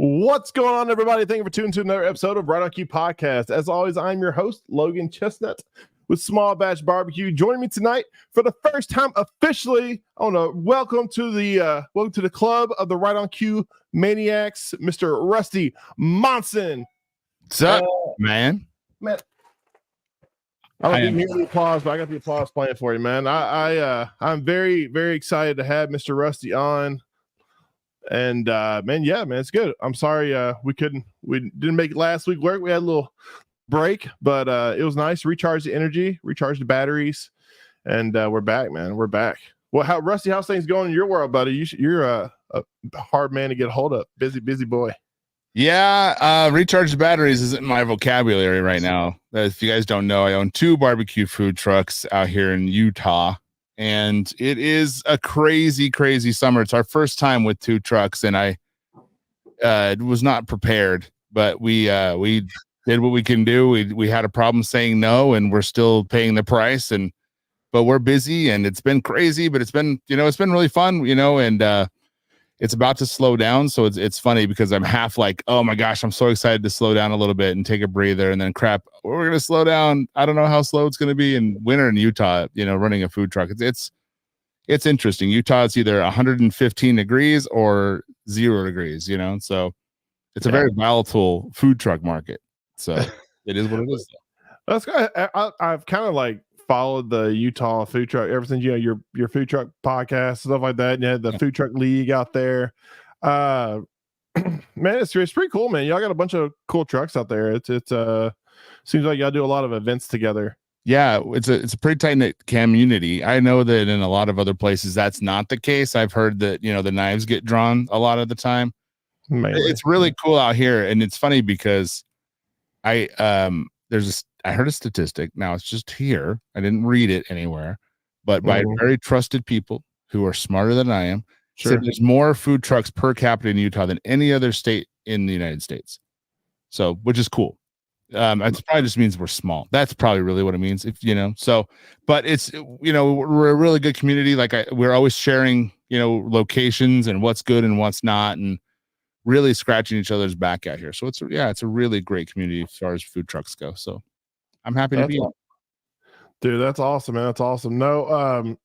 What's going on, everybody? Thank you for tuning to another episode of Right on Cue Podcast. As always, I'm your host, Logan Chestnut with Small Batch Barbecue. Joining me tonight for the first time officially. I want to welcome to the club of the Right on Cue Maniacs, Mr. Rusty Monson. What's up, man? Man, I don't need the applause, but I got the applause playing for you, man. I'm very, very excited to have Mr. Rusty on. And man, it's good. I'm sorry we didn't make it last week work. We had a little break, but it was nice. Recharge the energy, recharge the batteries, and we're back, man. We're back. Well, Rusty, how's things going in your world, buddy? You're a hard man to get a hold of. Busy boy. Yeah, recharge the batteries isn't my vocabulary right now. If you guys don't know, I own 2 barbecue food trucks out here in Utah. And it is a crazy, crazy summer. It's our first time with 2 trucks, and I was not prepared, but we did what we can do. We had a problem saying no, and we're still paying the price. But we're busy, and it's been crazy, but it's been really fun, and it's about to slow down. So it's funny because I'm half like, oh my gosh, I'm so excited to slow down a little bit and take a breather, and then crap, we're gonna slow down. I don't know how slow it's gonna be in winter in Utah, running a food truck. It's interesting. Utah, it's either 115 degrees or 0 degrees, so it's a very volatile food truck market. So it is what it is. That's good. I've kind of like followed the Utah food truck ever since your food truck podcast, stuff like that. And you had the food truck league out there. Man, it's pretty cool, man. Y'all got a bunch of cool trucks out there. It's seems like y'all do a lot of events together. Yeah, it's a pretty tight-knit community. I know that in a lot of other places that's not the case. I've heard that the knives get drawn a lot of the time. Mainly. It's really cool out here, and it's funny because I heard a statistic. Now it's just here. I didn't read it anywhere, but by very trusted people who are smarter than I am, said there's more food trucks per capita in Utah than any other state in the United States. So, which is cool. It probably just means we're small. That's probably really what it means. But it's we're a really good community. Like we're always sharing locations and what's good and what's not, and really scratching each other's back out here. So it's a really great community as far as food trucks go. So I'm happy to be here. Dude, that's awesome, man. That's awesome. No,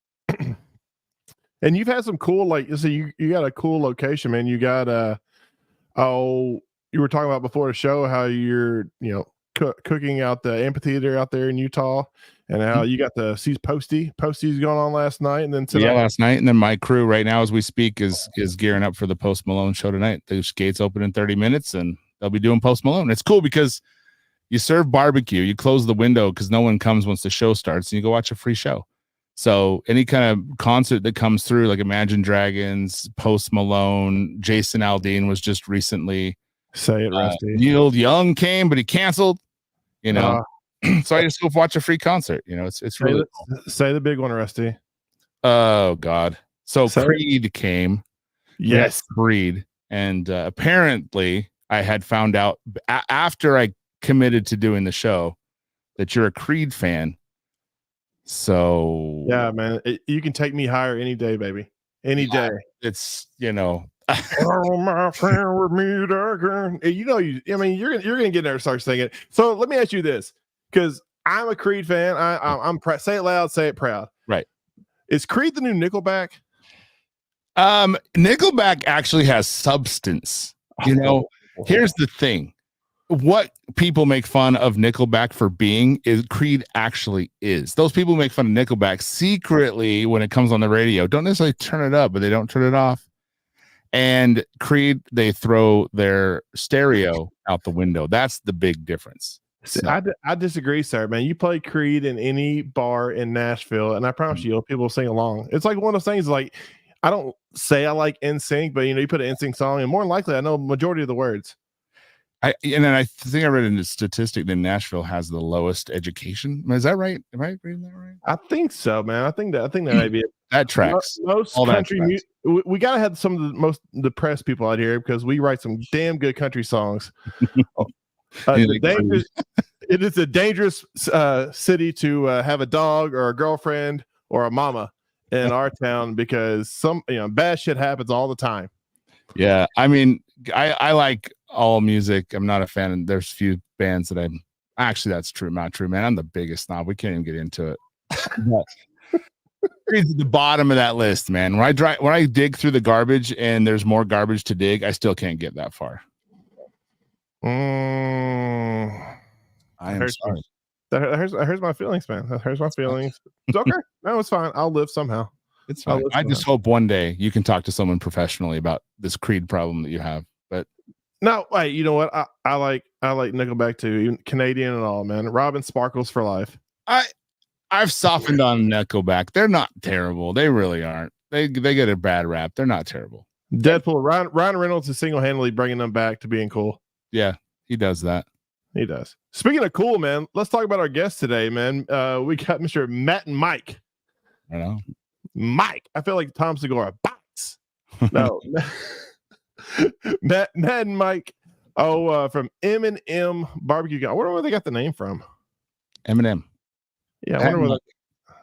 and you've had some cool, so you got a cool location, man. You got you were talking about before the show how you're cooking out the amphitheater out there in Utah, and how you got the Posty's going on last night, and then tonight. Last night, and then my crew right now as we speak is gearing up for the Post Malone show tonight. The gates open in 30 minutes, and they'll be doing Post Malone. It's cool because you serve barbecue, you close the window because no one comes once the show starts, and you go watch a free show. So any kind of concert that comes through, like Imagine Dragons, Post Malone, Jason Aldean was just recently. Say it, Rusty. Neil Young came, but he canceled. So I just go watch a free concert. It's really cool. Say the big one, Rusty. Oh God! So Creed came. Yes, Creed, and apparently I had found out after I committed to doing the show that you're a Creed fan. So yeah, man, you can take me higher any day, baby. Any day. It's oh my friend with me again. You're gonna get there and start singing. So let me ask you this, because I'm a Creed fan. I'm say it loud, say it proud. Right. Is Creed the new Nickelback? Nickelback actually has substance. Here's the thing. What people make fun of Nickelback for being is Creed actually is. Those people who make fun of Nickelback secretly when it comes on the radio don't necessarily turn it up, but they don't turn it off. And Creed, they throw their stereo out the window. That's the big difference. So. I disagree, sir, man. You play Creed in any bar in Nashville, and I promise you, people will sing along. It's like one of those things, like, I don't say I like NSYNC, but you put an NSYNC song, and more than likely, I know majority of the words. I think I read in a statistic that Nashville has the lowest education. Is that right? Am I reading that right? I think so, man. I think that may be it. That tracks. Most country music. We gotta have some of the most depressed people out here because we write some damn good country songs. It is a dangerous city to have a dog or a girlfriend or a mama in our town because some bad shit happens all the time. Yeah, I mean, I like all music. I'm not a fan, and there's few bands that I'm actually that's true, not true, man. I'm the biggest snob. We can't even get into it. But Creed's at the bottom of that list, man. When I dig through the garbage and there's more garbage to dig, I still can't get that far. I am sorry. That hurts my feelings, man. That hurts my feelings. It's okay. No, it's fine. I'll live somehow. It's fine. I just hope one day you can talk to someone professionally about this Creed problem that you have. But no, wait, you know what? I like Nickelback too, even Canadian and all, man. Robin Sparkles for life. I've softened on Nickelback. They're not terrible. They really aren't. They get a bad rap. They're not terrible. Deadpool. Ryan Reynolds is single-handedly bringing them back to being cool. Yeah, he does that. He does. Speaking of cool, man, let's talk about our guest today, man. We got Mr. Matt and Mike. I know. Mike. I feel like Tom Segura. Box. No. Matt and Mike. From M&M Barbecue. I wonder where they got the name from. M&M. Yeah, I wonder what.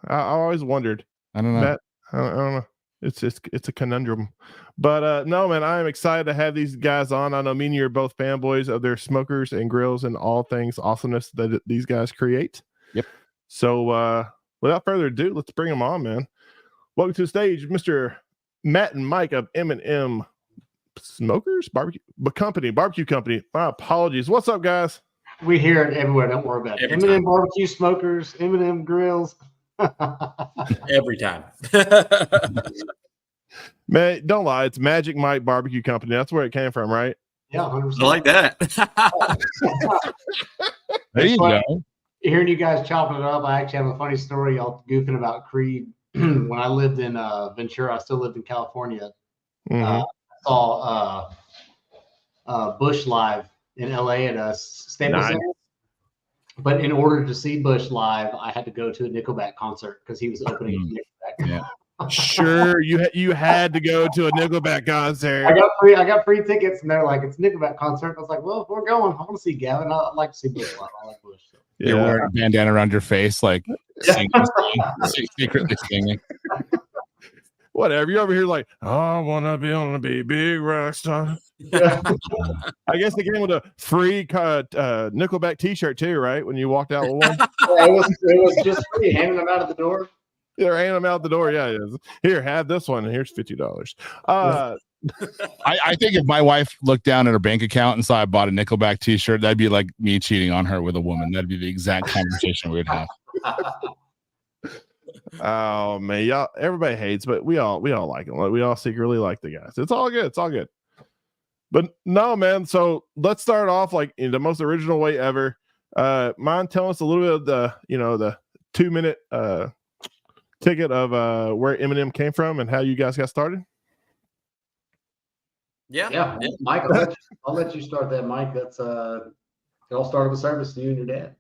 I always wondered. I don't know. Matt, I don't know. It's a conundrum, but no, man, I am excited to have these guys on. I know me and you are both fanboys of their smokers and grills and all things awesomeness that these guys create. Yep. So without further ado, let's bring them on, man. Welcome to the stage, Mr. Matt and Mike of M&M Smokers Barbecue Company. My apologies. What's up, guys? We hear it everywhere. Don't worry about it. M&M Barbecue Smokers, M&M Grills. Every time. Man, don't lie. It's Magic Mike Barbecue Company. That's where it came from, right? Yeah, 100%. I like that. There you go. Hearing you guys chopping it up, I actually have a funny story. Y'all goofing about Creed. When I lived in Ventura, I still lived in California. I saw Bush live in LA at a Staples Center. But in order to see Bush live, I had to go to a Nickelback concert because he was opening Nickelback. Yeah. Sure, you had to go to a Nickelback concert. I got free tickets, and they're like, "It's a Nickelback concert." I was like, "Well, if we're going, I want to see Gavin. I'd like to see Bush live. I like Bush." So. Yeah. You're wearing a bandana around your face, like secretly singing. Whatever. You're over here like, I want to be on a big rock star. Yeah. I guess they came with a free Nickelback T-shirt too, right? When you walked out with one. Yeah, it was just free, handing them out of the door. They're handing them out the door. Yeah, it is. Here, have this one. Here's $50. I think if my wife looked down at her bank account and saw I bought a Nickelback T-shirt, that'd be like me cheating on her with a woman. That'd be the exact conversation we'd have. Oh man, y'all, everybody hates, but we all like them. We all secretly like the guys. It's all good. It's all good. But no, man. So let's start off like in the most original way ever. Mind telling us a little bit of the 2-minute ticket of where M&M came from and how you guys got started. Yeah. Mike, I'll let you start that, Mike. That's it all started with service to you and your dad.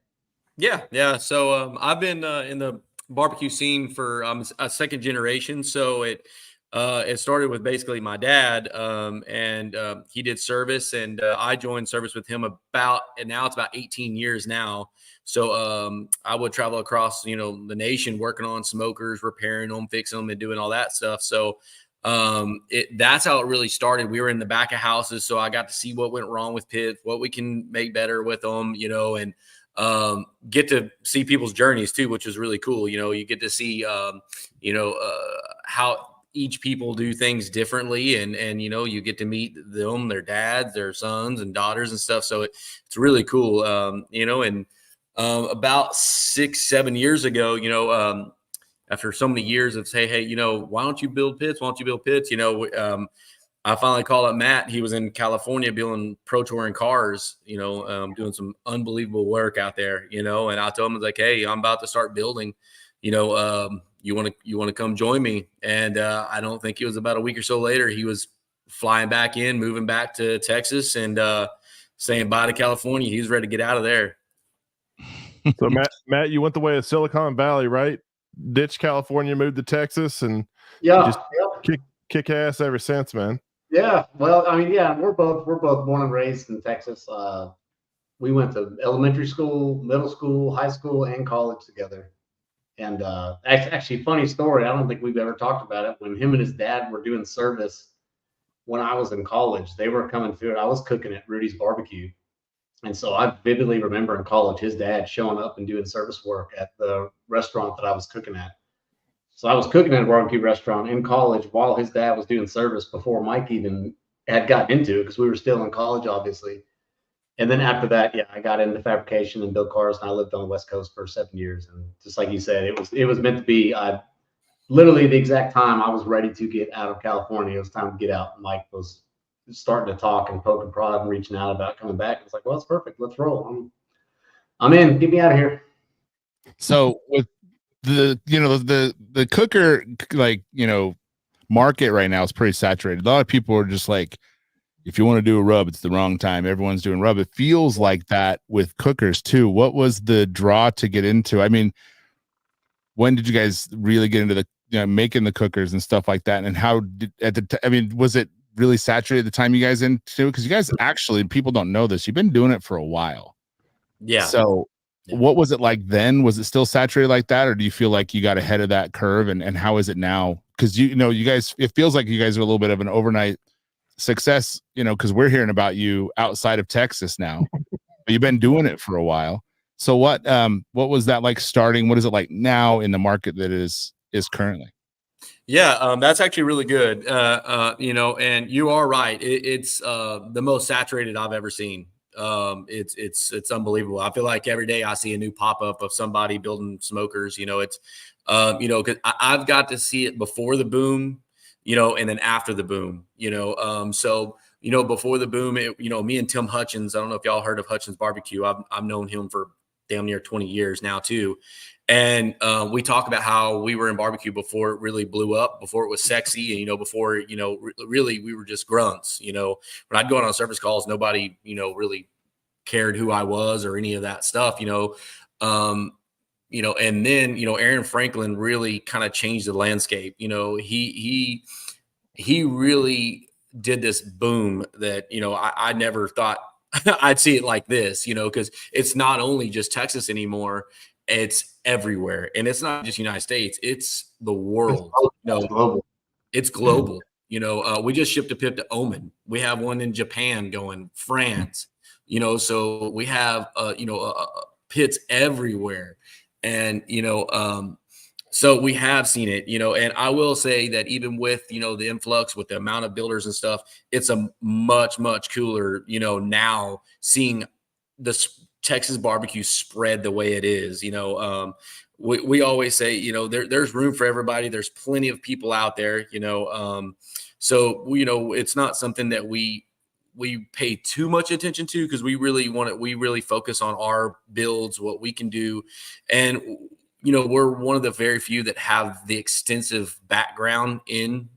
Yeah. So I've been in the barbecue scene for a second generation. So it started with basically my dad, and he did service, and I joined service with him now it's about 18 years now. So I would travel across, the nation working on smokers, repairing them, fixing them, and doing all that stuff. So that's how it really started. We were in the back of houses, so I got to see what went wrong with pits, what we can make better with them, and get to see people's journeys too, which was really cool. You get to see, how each people do things differently, and you get to meet them, their dads, their sons and daughters and stuff. So it's really cool. And about 6-7 years ago, after so many years of say, hey, why don't you build pits? Why don't you build pits? I finally called up Matt. He was in California building pro touring cars, doing some unbelievable work out there, and I told him, I was like, hey, I'm about to start building, you want to come join me? And I don't think it was about a week or so later, he was flying back in, moving back to Texas, and saying bye to California. He was ready to get out of there. So Matt, you went the way of Silicon Valley, right? Ditched California, moved to Texas, and just kick ass ever since, man. Yeah, well, I mean, we're both born and raised in Texas. We went to elementary school, middle school, high school, and college together. And actually, funny story. I don't think we've ever talked about it. When him and his dad were doing service, when I was in college, they were coming through it. I was cooking at Rudy's Barbecue. And so I vividly remember in college, his dad showing up and doing service work at the restaurant that I was cooking at. So I was cooking at a barbecue restaurant in college while his dad was doing service before Mike even had gotten into it, because we were still in college, obviously. And then after that, yeah, I got into fabrication and built cars, and I lived on the West Coast for 7 years. And just like you said, it was meant to be. I literally the exact time I was ready to get out of California, it was time to get out. Mike was starting to talk and poke and prod and reaching out about coming back. It's like, well, it's perfect. Let's roll. I'm in. Get me out of here. So with the the cooker, like, market right now is pretty saturated. A lot of people are just like, if you want to do a rub, it's the wrong time. Everyone's doing rub. It feels like that with cookers too. What was the draw to get into? I mean, when did you guys really get into the making the cookers and stuff like that? And how did was it really saturated the time you guys into it? Because you guys actually, people don't know this, you've been doing it for a while. Yeah. So what was it like then? Was it still saturated like that, or do you feel like you got ahead of that curve? And how is it now? Because you guys, it feels like you guys are a little bit of an overnight success, because we're hearing about you outside of Texas now. But you've been doing it for a while. So what was that like starting? What is it like now in the market that is currently? Yeah, that's actually really good. And you are right. It's the most saturated I've ever seen. It's unbelievable. I feel like every day I see a new pop-up of somebody building smokers. It's because I've got to see it before the boom, and then after the boom. So before the boom, me and Tim Hutchins, I don't know if y'all heard of Hutchins Barbecue. I've known him for damn near 20 years now too. And we talk about how we were in barbecue before it really blew up, before it was sexy, and before really we were just grunts. When I'd go on service calls, nobody really cared who I was or any of that stuff. And then Aaron Franklin really kind of changed the landscape. He really did this boom that I never thought I'd see it like this. Because it's not only just Texas anymore. It's everywhere, and it's not just United States; it's the world. It's global. It's global. We just shipped a pip to Oman. We have one in Japan going, France. So we have pits everywhere, and so we have seen it. And I will say that even with the influx, with the amount of builders and stuff, it's a much cooler. Now seeing this Texas barbecue spread the way it is. We always say, there's room for everybody. There's plenty of people out there, so it's not something that we pay too much attention to, because we really focus on our builds, what we can do. And, we're one of the very few that have the extensive background in,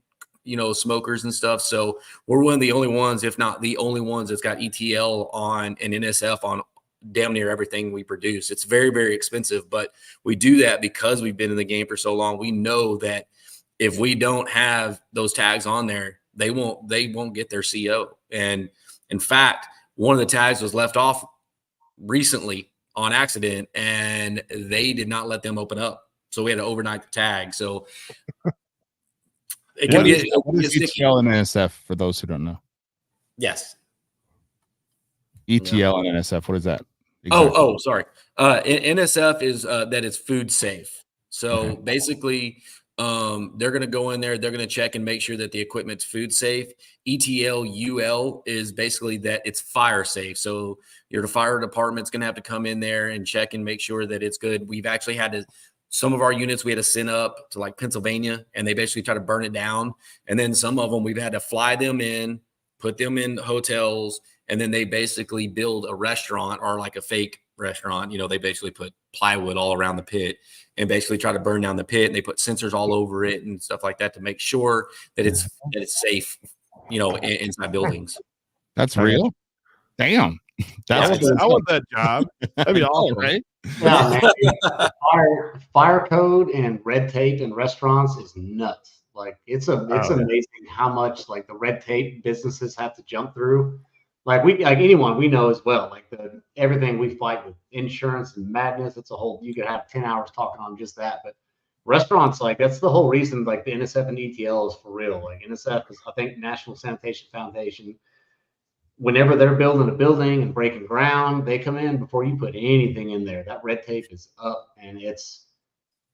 smokers and stuff. So we're one of the only ones, if not the only ones, that's got ETL on and NSF on damn near everything we produce. It's very, very expensive, but we do that because we've been in the game for so long. We know that if we don't have those tags on there, they won't get their CO. And in fact, one of the tags was left off recently on accident, and they did not let them open up. So we had to overnight the tag. So it can get ETL and NSF for those who don't know. Yes. ETL and NSF. What is that? Exactly. Sorry. NSF is that it's food safe. So basically, they're going to go in there, they're going to check and make sure that the equipment's food safe. ETL is basically that it's fire safe. So your fire department's going to have to come in there and check and make sure that it's good. We've actually had to, some of our units we had to send up to like Pennsylvania, and they basically try to burn it down. And then some of them we've had to fly them in, put them in hotels, and then they basically build a restaurant, or like a fake restaurant. They basically put plywood all around the pit and basically try to burn down the pit. And they put sensors all over it and stuff like that to make sure that it's safe, inside buildings. That's real. Damn. I want that job. That'd be awesome, right? Yeah, man. Fire code and red tape in restaurants is nuts. Like it's amazing how much like the red tape businesses have to jump through. Like anyone we know as well, like everything we fight with insurance and madness. It's a whole, you could have 10 hours talking on just that. But restaurants, like that's the whole reason like the NSF and ETL is for real. Like NSF is, I think, National Sanitation Foundation. Whenever they're building a building and breaking ground, they come in before you put anything in there. That red tape is up, and it's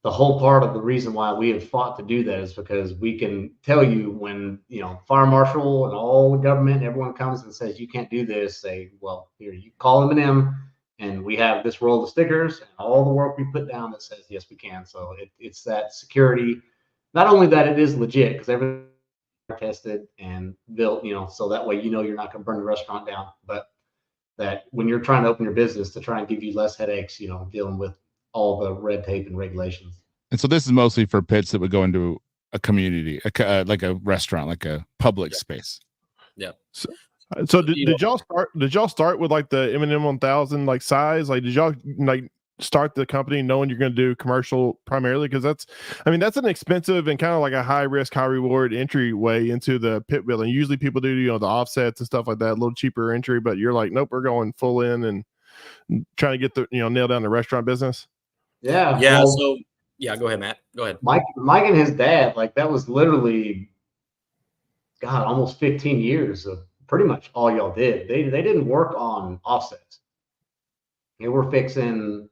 the whole part of the reason why we have fought to do that is because we can tell you when, fire marshal and all the government, everyone comes and says, you can't do this, say, well, here, you call M&M and we have this roll of stickers and all the work we put down that says, yes, we can. So it's that security, not only that it is legit because everything tested and built, so that way, you're not going to burn the restaurant down, but that when you're trying to open your business to try and give you less headaches, dealing with all the red tape and regulations. And so this is mostly for pits that would go into a community, like a restaurant, like a public space. Yeah. So did y'all start with like the M&M 1000 like size? Like did y'all like start the company knowing you're going to do commercial primarily? Because that's an expensive and kind of like a high risk, high reward entryway into the pit building. Usually people do, the offsets and stuff like that, a little cheaper entry, but you're like, nope, we're going full in and trying to get the, nail down the restaurant business. Yeah. Yeah. Well, So yeah, go ahead, Matt. Go ahead. Mike and his dad, like that was literally, God, almost 15 years of pretty much all y'all did. They didn't work on offsets. They were fixing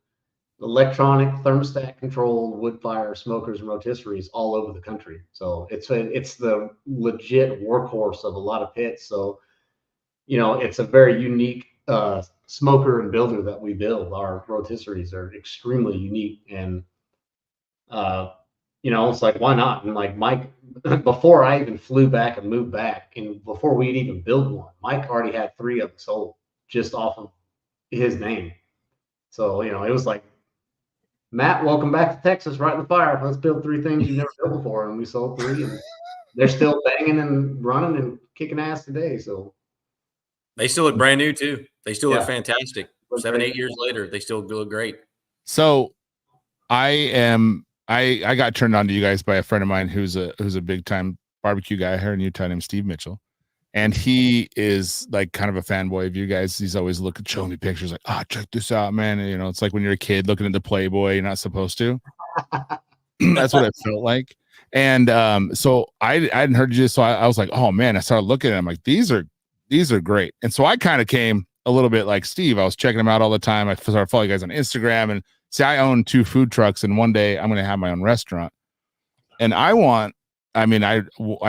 electronic thermostat controlled wood fire smokers and rotisseries all over the country. So it's the legit workhorse of a lot of pits. So, it's a very unique smoker and builder that we build. Our rotisseries are extremely unique, and it's like, why not? And like Mike, before I even flew back and moved back, and before we'd even build one, Mike already had 3 of them sold just off of his name. So, it was like, Matt, welcome back to Texas, right in the fire. Let's build 3 things you've never built before. And we sold 3, and they're still banging and running and kicking ass today. So they still look brand new too. They still look Yeah. fantastic. 7-8 years later, they still look great. So I got turned on to you guys by a friend of mine who's a big time barbecue guy here in Utah named Steve Mitchell. And he is like kind of a fanboy of you guys. He's always showing me pictures like, check this out, man. And, it's like when you're a kid looking at the Playboy, you're not supposed to. That's what it felt like. And so I hadn't heard you. So I was like, oh man, I started looking at them like, these are great. And so I kind of came a little bit like Steve. I was checking them out all the time. I started following you guys on Instagram and see, I own 2 food trucks, and one day I'm going to have my own restaurant. And I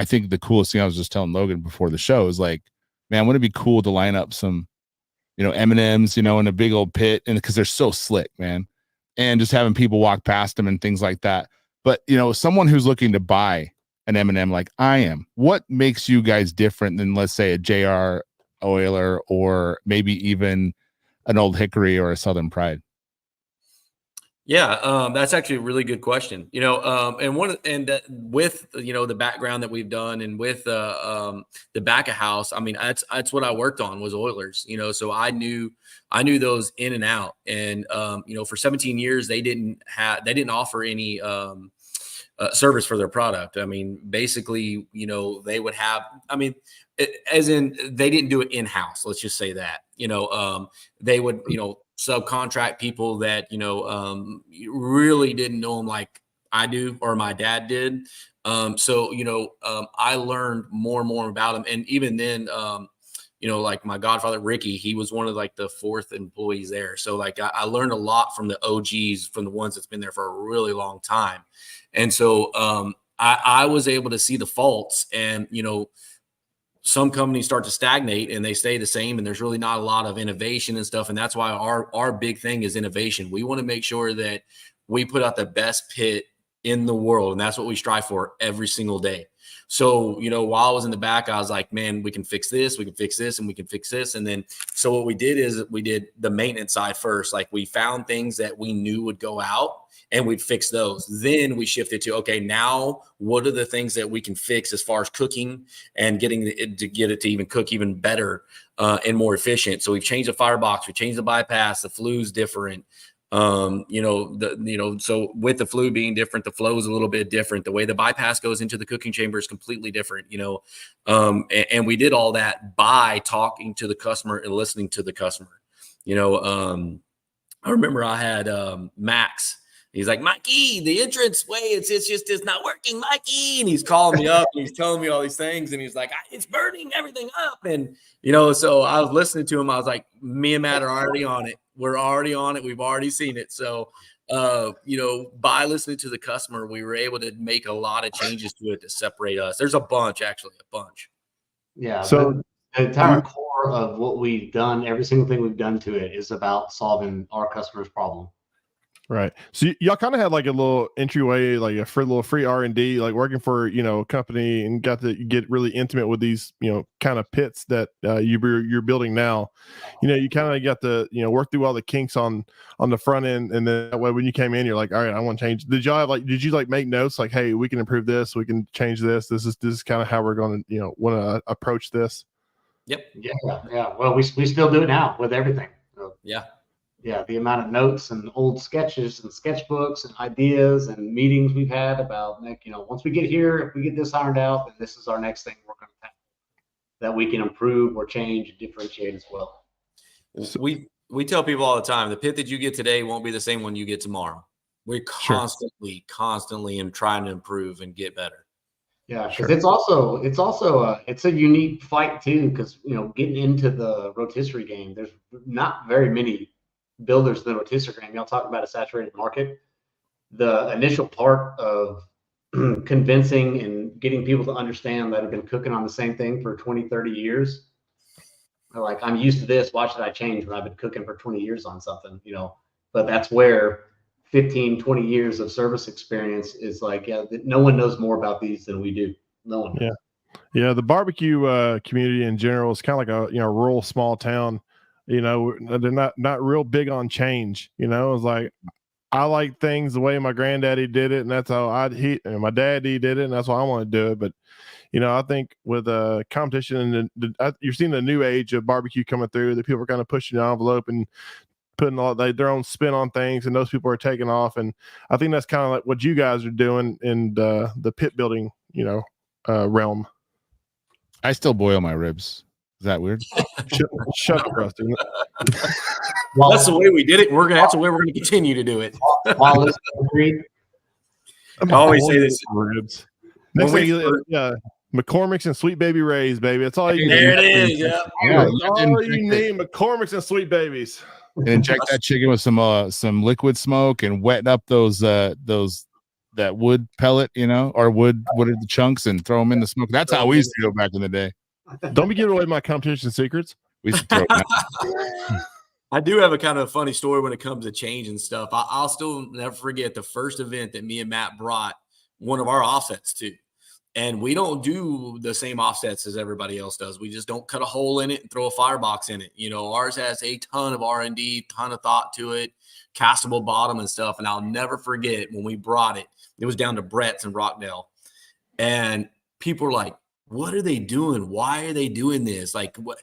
think the coolest thing, I was just telling Logan before the show, is like, man, wouldn't it be cool to line up some, M&Ms, in a big old pit, and because they're so slick, man, and just having people walk past them and things like that. But, someone who's looking to buy an M&M like I am, what makes you guys different than, let's say, a JR Oiler or maybe even an Old Hickory or a Southern Pride? Yeah, that's actually a really good question. With the background that we've done, and with the back of house, that's what I worked on was Oilers. So I knew those in and out. And for 17 years they didn't offer any service for their product. Basically, they would have. As in they didn't do it in house. Let's just say that. They would subcontract people that really didn't know them like I do or my dad did. I learned more and more about them, and even then, like my godfather Ricky, he was one of like the 4th employees there. So like I learned a lot from the OGs, from the ones that's been there for a really long time, and so I was able to see the faults, and some companies start to stagnate and they stay the same, and there's really not a lot of innovation and stuff. And that's why our big thing is innovation. We want to make sure that we put out the best pit in the world, and that's what we strive for every single day. So, while I was in the back, I was like, man, we can fix this, we can fix this, and we can fix this. And then, so what we did is we did the maintenance side first. Like we found things that we knew would go out, and we'd fix those. Then we shifted to, okay, now what are the things that we can fix as far as cooking and getting it to even cook even better and more efficient. So we've changed the firebox, we changed the bypass, the flue's different. So with the flue being different, the flow is a little bit different. The way the bypass goes into the cooking chamber is completely different, and we did all that by talking to the customer and listening to the customer. I remember I had Max. He's like, Mikey, the entrance way, it's not working, Mikey. And he's calling me up and he's telling me all these things. And he's like, it's burning everything up. And, so I was listening to him. I was like, me and Matt are already on it. We're already on it. We've already seen it. So, by listening to the customer, we were able to make a lot of changes to it to separate us. There's a bunch. Yeah. So the entire core of what we've done, every single thing we've done to it is about solving our customer's problem. Right. So y'all kind of had like a little entryway, like a little free R&D, like working for, a company, and got to get really intimate with these, kind of pits that you're building now. You kind of got to, work through all the kinks on the front end. And then that way, when you came in, you're like, all right, I want to change. Did you make notes like, hey, we can improve this. We can change this. This is kind of how we're going to, want to approach this. Yep. Yeah. Well, we still do it now with everything. So. Yeah. Yeah, the amount of notes and old sketches and sketchbooks and ideas and meetings we've had about, once we get here, if we get this ironed out, then this is our next thing we're going to tackle that we can improve or change and differentiate as well. So, we tell people all the time, the pit that you get today won't be the same one you get tomorrow. We're constantly trying to improve and get better. Yeah, because it's a unique fight too, because getting into the rotisserie game, there's not very many builders in the rotisserie game. Y'all talk about a saturated market. The initial part of convincing and getting people to understand that have been cooking on the same thing for 20, 30 years. They're like, I'm used to this. Why should I change when I've been cooking for 20 years on something, But that's where 15, 20 years of service experience is like, no one knows more about these than we do. No one. Yeah. Yeah. The barbecue community in general is kind of like a, rural small town. They're not real big on change. It's like, I like things the way my granddaddy did it, and that's how and my daddy did it, and that's why I want to do it. But I think with competition and you're seeing the new age of barbecue coming through, that people are kind of pushing the envelope and putting their own spin on things, and those people are taking off. And I think that's kind of like what you guys are doing in the pit building, realm. I still boil my ribs. Is that weird? Shut up, Rusty. Well, that's the way we did it. That's the way we're going to continue to do it. I always say this. Ribs. Next thing, McCormick's and Sweet Baby Ray's, baby. That's all you need. There it is. Yeah. That's all you need. McCormick's and Sweet Babies. And inject that chicken with some liquid smoke and wet up that wood pellet, or wood chunks, and throw them in the smoke. That's how we used to go back in the day. Don't be giving away my competition secrets. We used to throw it. I do have a kind of funny story when it comes to change and stuff. I'll still never forget the first event that me and Matt brought one of our offsets to. And we don't do the same offsets as everybody else does. We just don't cut a hole in it and throw a firebox in it. Ours has a ton of R&D, ton of thought to it, castable bottom and stuff. And I'll never forget when we brought it. It was down to Brett's in Rockdale. And people were like, what are they doing? Why are they doing this? Like what?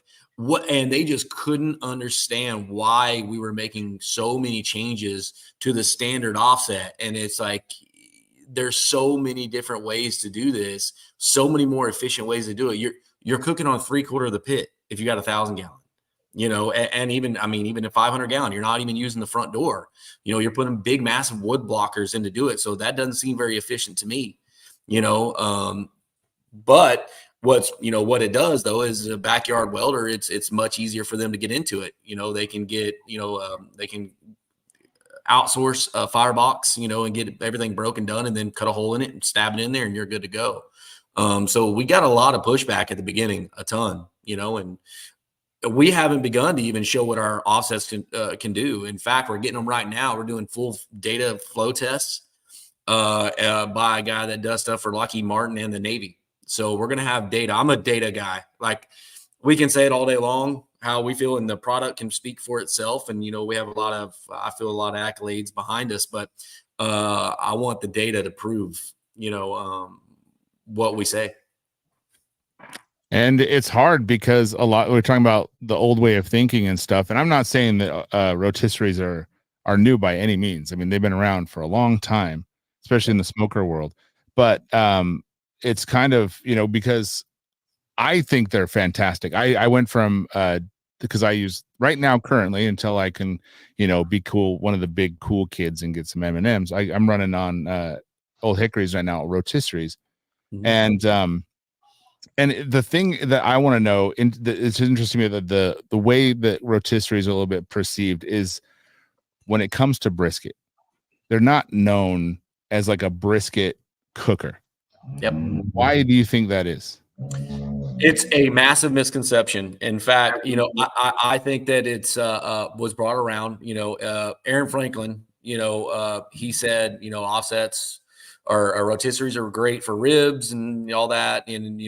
And they just couldn't understand why we were making so many changes to the standard offset. And it's like, there's so many different ways to do this, so many more efficient ways to do it. You're cooking on 3/4 of the pit if you got 1,000 gallon, and even a 500 gallon, you're not even using the front door. You're putting big, massive wood blockers in to do it. So that doesn't seem very efficient to me, but what it does though is a backyard welder, it's much easier for them to get into it. They can get, they can outsource a firebox, and get everything broken done, and then cut a hole in it and stab it in there, and you're good to go. So we got a lot of pushback at the beginning, a ton, and we haven't begun to even show what our offsets can do. In fact, we're getting them right now. We're doing full data flow tests by a guy that does stuff for Lockheed Martin and the Navy. So we're going to have data. I'm a data guy. Like, we can say it all day long, how we feel, and the product can speak for itself. And, we have I feel a lot of accolades behind us, but I want the data to prove, what we say. And it's hard because we're talking about the old way of thinking and stuff. And I'm not saying that rotisseries are new by any means. I mean, they've been around for a long time, especially in the smoker world. But it's kind of, because I think they're fantastic. I went from because I use right now currently until I can, be cool, one of the big cool kids and get some M&Ms. I'm running on Old Hickories right now, rotisseries. Mm-hmm. And the thing that I want to know, it's interesting to me that the way that rotisserie is a little bit perceived is when it comes to brisket, they're not known as like a brisket cooker. Yep. Why do you think that is? It's a massive misconception. In fact, I think that it's was brought around. Aaron Franklin. He said, offsets or rotisseries are great for ribs and all that, and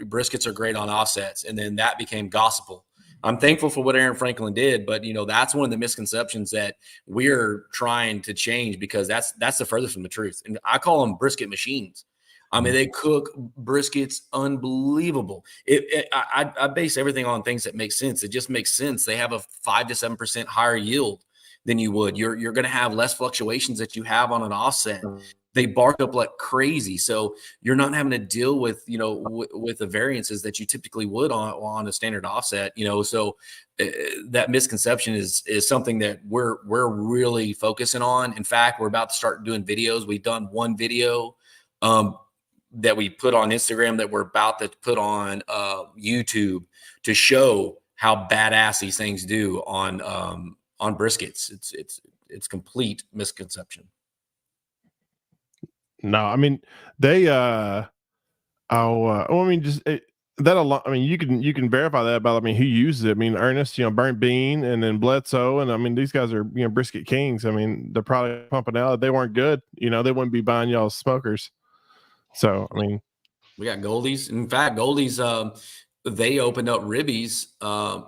briskets are great on offsets. And then that became gospel. I'm thankful for what Aaron Franklin did, but that's one of the misconceptions that we're trying to change, because that's the furthest from the truth. And I call them brisket machines. I mean, they cook briskets unbelievable. I base everything on things that make sense. It just makes sense. They have a 5 to 7% higher yield than you would. You're going to have less fluctuations that you have on an offset. They bark up like crazy, so you're not having to deal with with the variances that you typically would on a standard offset. So that misconception is something that we're really focusing on. In fact, we're about to start doing videos. We've done one video that we put on Instagram that we're about to put on YouTube to show how badass these things do on briskets. It's complete misconception. No, I mean they that a lot. I mean, you can verify that about, who uses it. I mean, Ernest, Burnt Bean, and then Bledsoe, and I mean, these guys are brisket kings. I mean, they're probably pumping out. If they weren't good, they wouldn't be buying y'all's smokers. So I mean, we got Goldie's. In fact, Goldie's they opened up Ribbies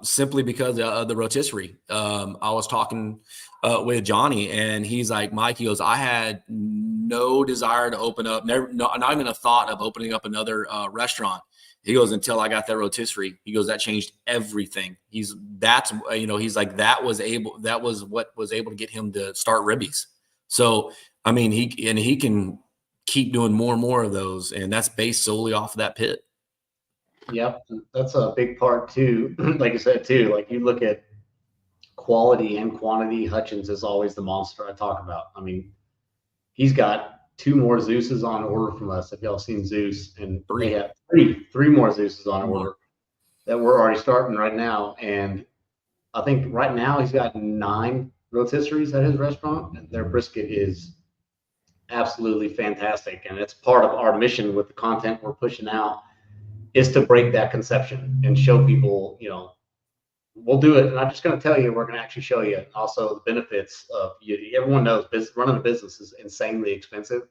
simply because of the rotisserie. I was talking with Johnny, and he's like, Mike, he goes, I had no desire to open up, not even a thought of opening up another restaurant. He goes, until I got that rotisserie. He goes, that changed everything. He's like, that was what was able to get him to start Ribbies. So, I mean, he can keep doing more and more of those, and that's based solely off of that pit. Yep, that's a big part too. Like I said too, like you look at quality and quantity, Hutchins is always the monster I talk about. I mean, he's got 2 more Zeus's on order from us. If y'all seen Zeus, and they have three more Zeus's on order that we're already starting right now. And I think right now he's got 9 rotisseries at his restaurant, and their brisket is absolutely fantastic. And it's part of our mission with the content we're pushing out, is to break that conception and show people, we'll do it. And I'm just going to tell you, we're going to actually show you also the benefits of everyone knows running a business is insanely expensive.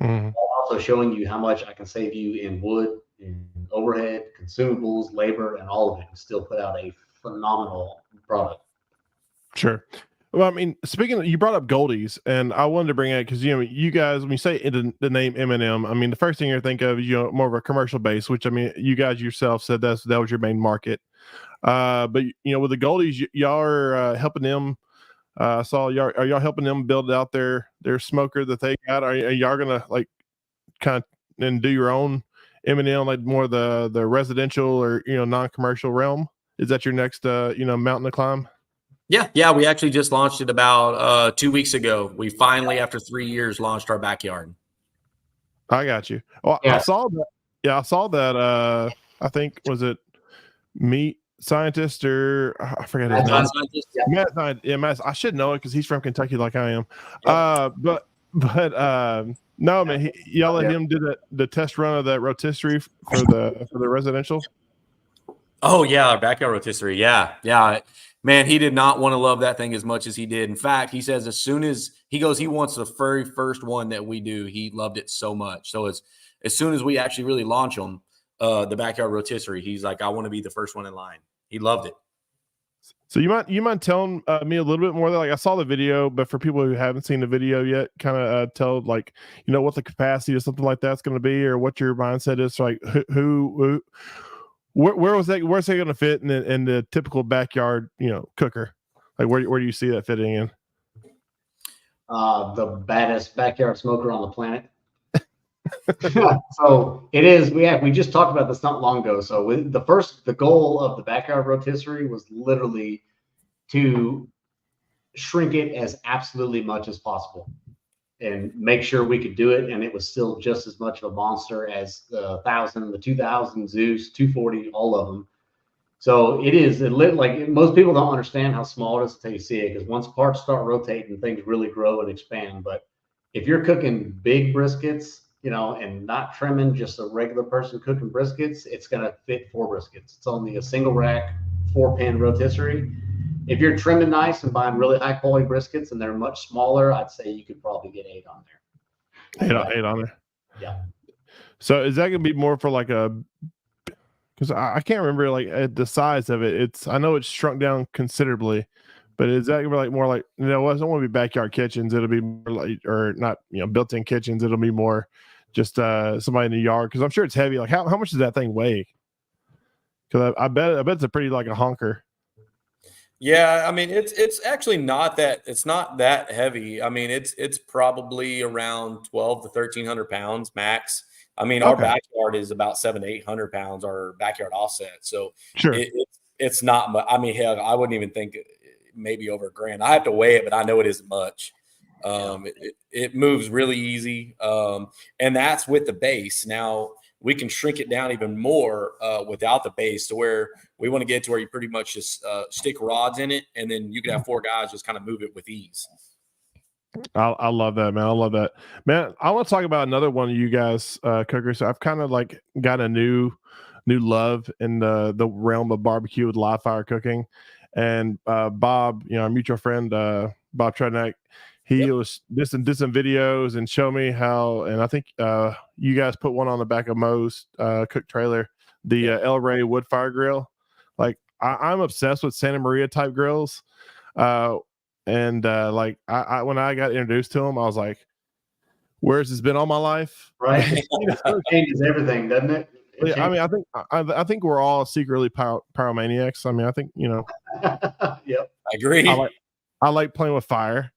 Mm-hmm. Also showing you how much I can save you in wood, in overhead, consumables, labor, and all of it, and still put out a phenomenal product. Sure. Well, I mean, speaking of, you brought up Goldie's, and I wanted to bring it because you guys, when you say the name M&M, I mean, the first thing you think of is more of a commercial base, which I mean, you guys yourself said that was your main market. But with the Goldie's, y'all are helping them. Are y'all helping them build out their smoker that they got? Are y'all gonna like kind of and do your own M&M, like more the residential or non-commercial realm? Is that your next mountain to climb? Yeah. We actually just launched it about 2 weeks ago. We finally, after 3 years, launched our backyard. I got you. Well, yeah. I saw that. Yeah, I saw that. I think, was it Meat Scientist, or I forget his name. Matt, I should know it because he's from Kentucky, like I am. But no, man, y'all let him do the test run of that rotisserie for the residential. Oh yeah, our backyard rotisserie. Yeah. Man, he did not want to love that thing as much as he did. In fact, he says as soon as he wants the very first one that we do, he loved it so much. So as soon as we actually really launch them, the backyard rotisserie, he's like, I want to be the first one in line. He loved it. So you mind telling me a little bit more? Like, I saw the video, but for people who haven't seen the video yet, kind of tell what the capacity or something like that's going to be, or what your mindset is. Like who where's that going to fit in the typical backyard cooker? Like where do you see that fitting in? The baddest backyard smoker on the planet. So it is. We just talked about this not long ago. So the goal of the backyard rotisserie was literally to shrink it as absolutely much as possible and make sure we could do it. And it was still just as much of a monster as the 1000, the 2000, Zeus, 240, all of them. So it is. Like most people don't understand how small it is until you see it, because once parts start rotating, things really grow and expand. But if you're cooking big briskets, and not trimming just a regular person cooking briskets, it's going to fit 4 briskets. It's only a single rack, 4-pan rotisserie. If you're trimming nice and buying really high quality briskets and they're much smaller, I'd say you could probably get 8 on there. 8 on there. Yeah. So is that going to be more for like because I can't remember like the size of it. I know it's shrunk down considerably, but is that like more like, it don't want to be backyard kitchens. It'll be more like, or not, built-in kitchens. It'll be more just somebody in the yard, because I'm sure it's heavy. Like how much does that thing weigh? Because I bet it's a pretty like a honker. Yeah, I mean it's actually not that heavy. I mean it's probably around 12 to 1,300 pounds max. I mean our backyard is about 700 to 800 pounds. Our backyard offset, so sure, it's not much. I mean, hell, I wouldn't even think maybe over $1,000. I have to weigh it, but I know it isn't much. It moves really easy, and that's with the base. Now we can shrink it down even more without the base, to where we want to get to where you pretty much just stick rods in it, and then you can have 4 guys just kind of move it with ease. I love that, man. I love that, man. I want to talk about another one of you guys, cookers. I've kind of like got a new love in the realm of barbecue with live fire cooking. And Bob, our mutual friend, Bob Trednick, he was did some videos and show me how, and I think you guys put one on the back of Mo's cook trailer, the El Rey wood fire grill. Like I'm obsessed with Santa Maria type grills. And like when I got introduced to him, I was like, where's this been all my life? Right. It changes everything, doesn't it? I mean, I think we're all secretly pyromaniacs. I mean, I think, Yep. I agree. I like playing with fire.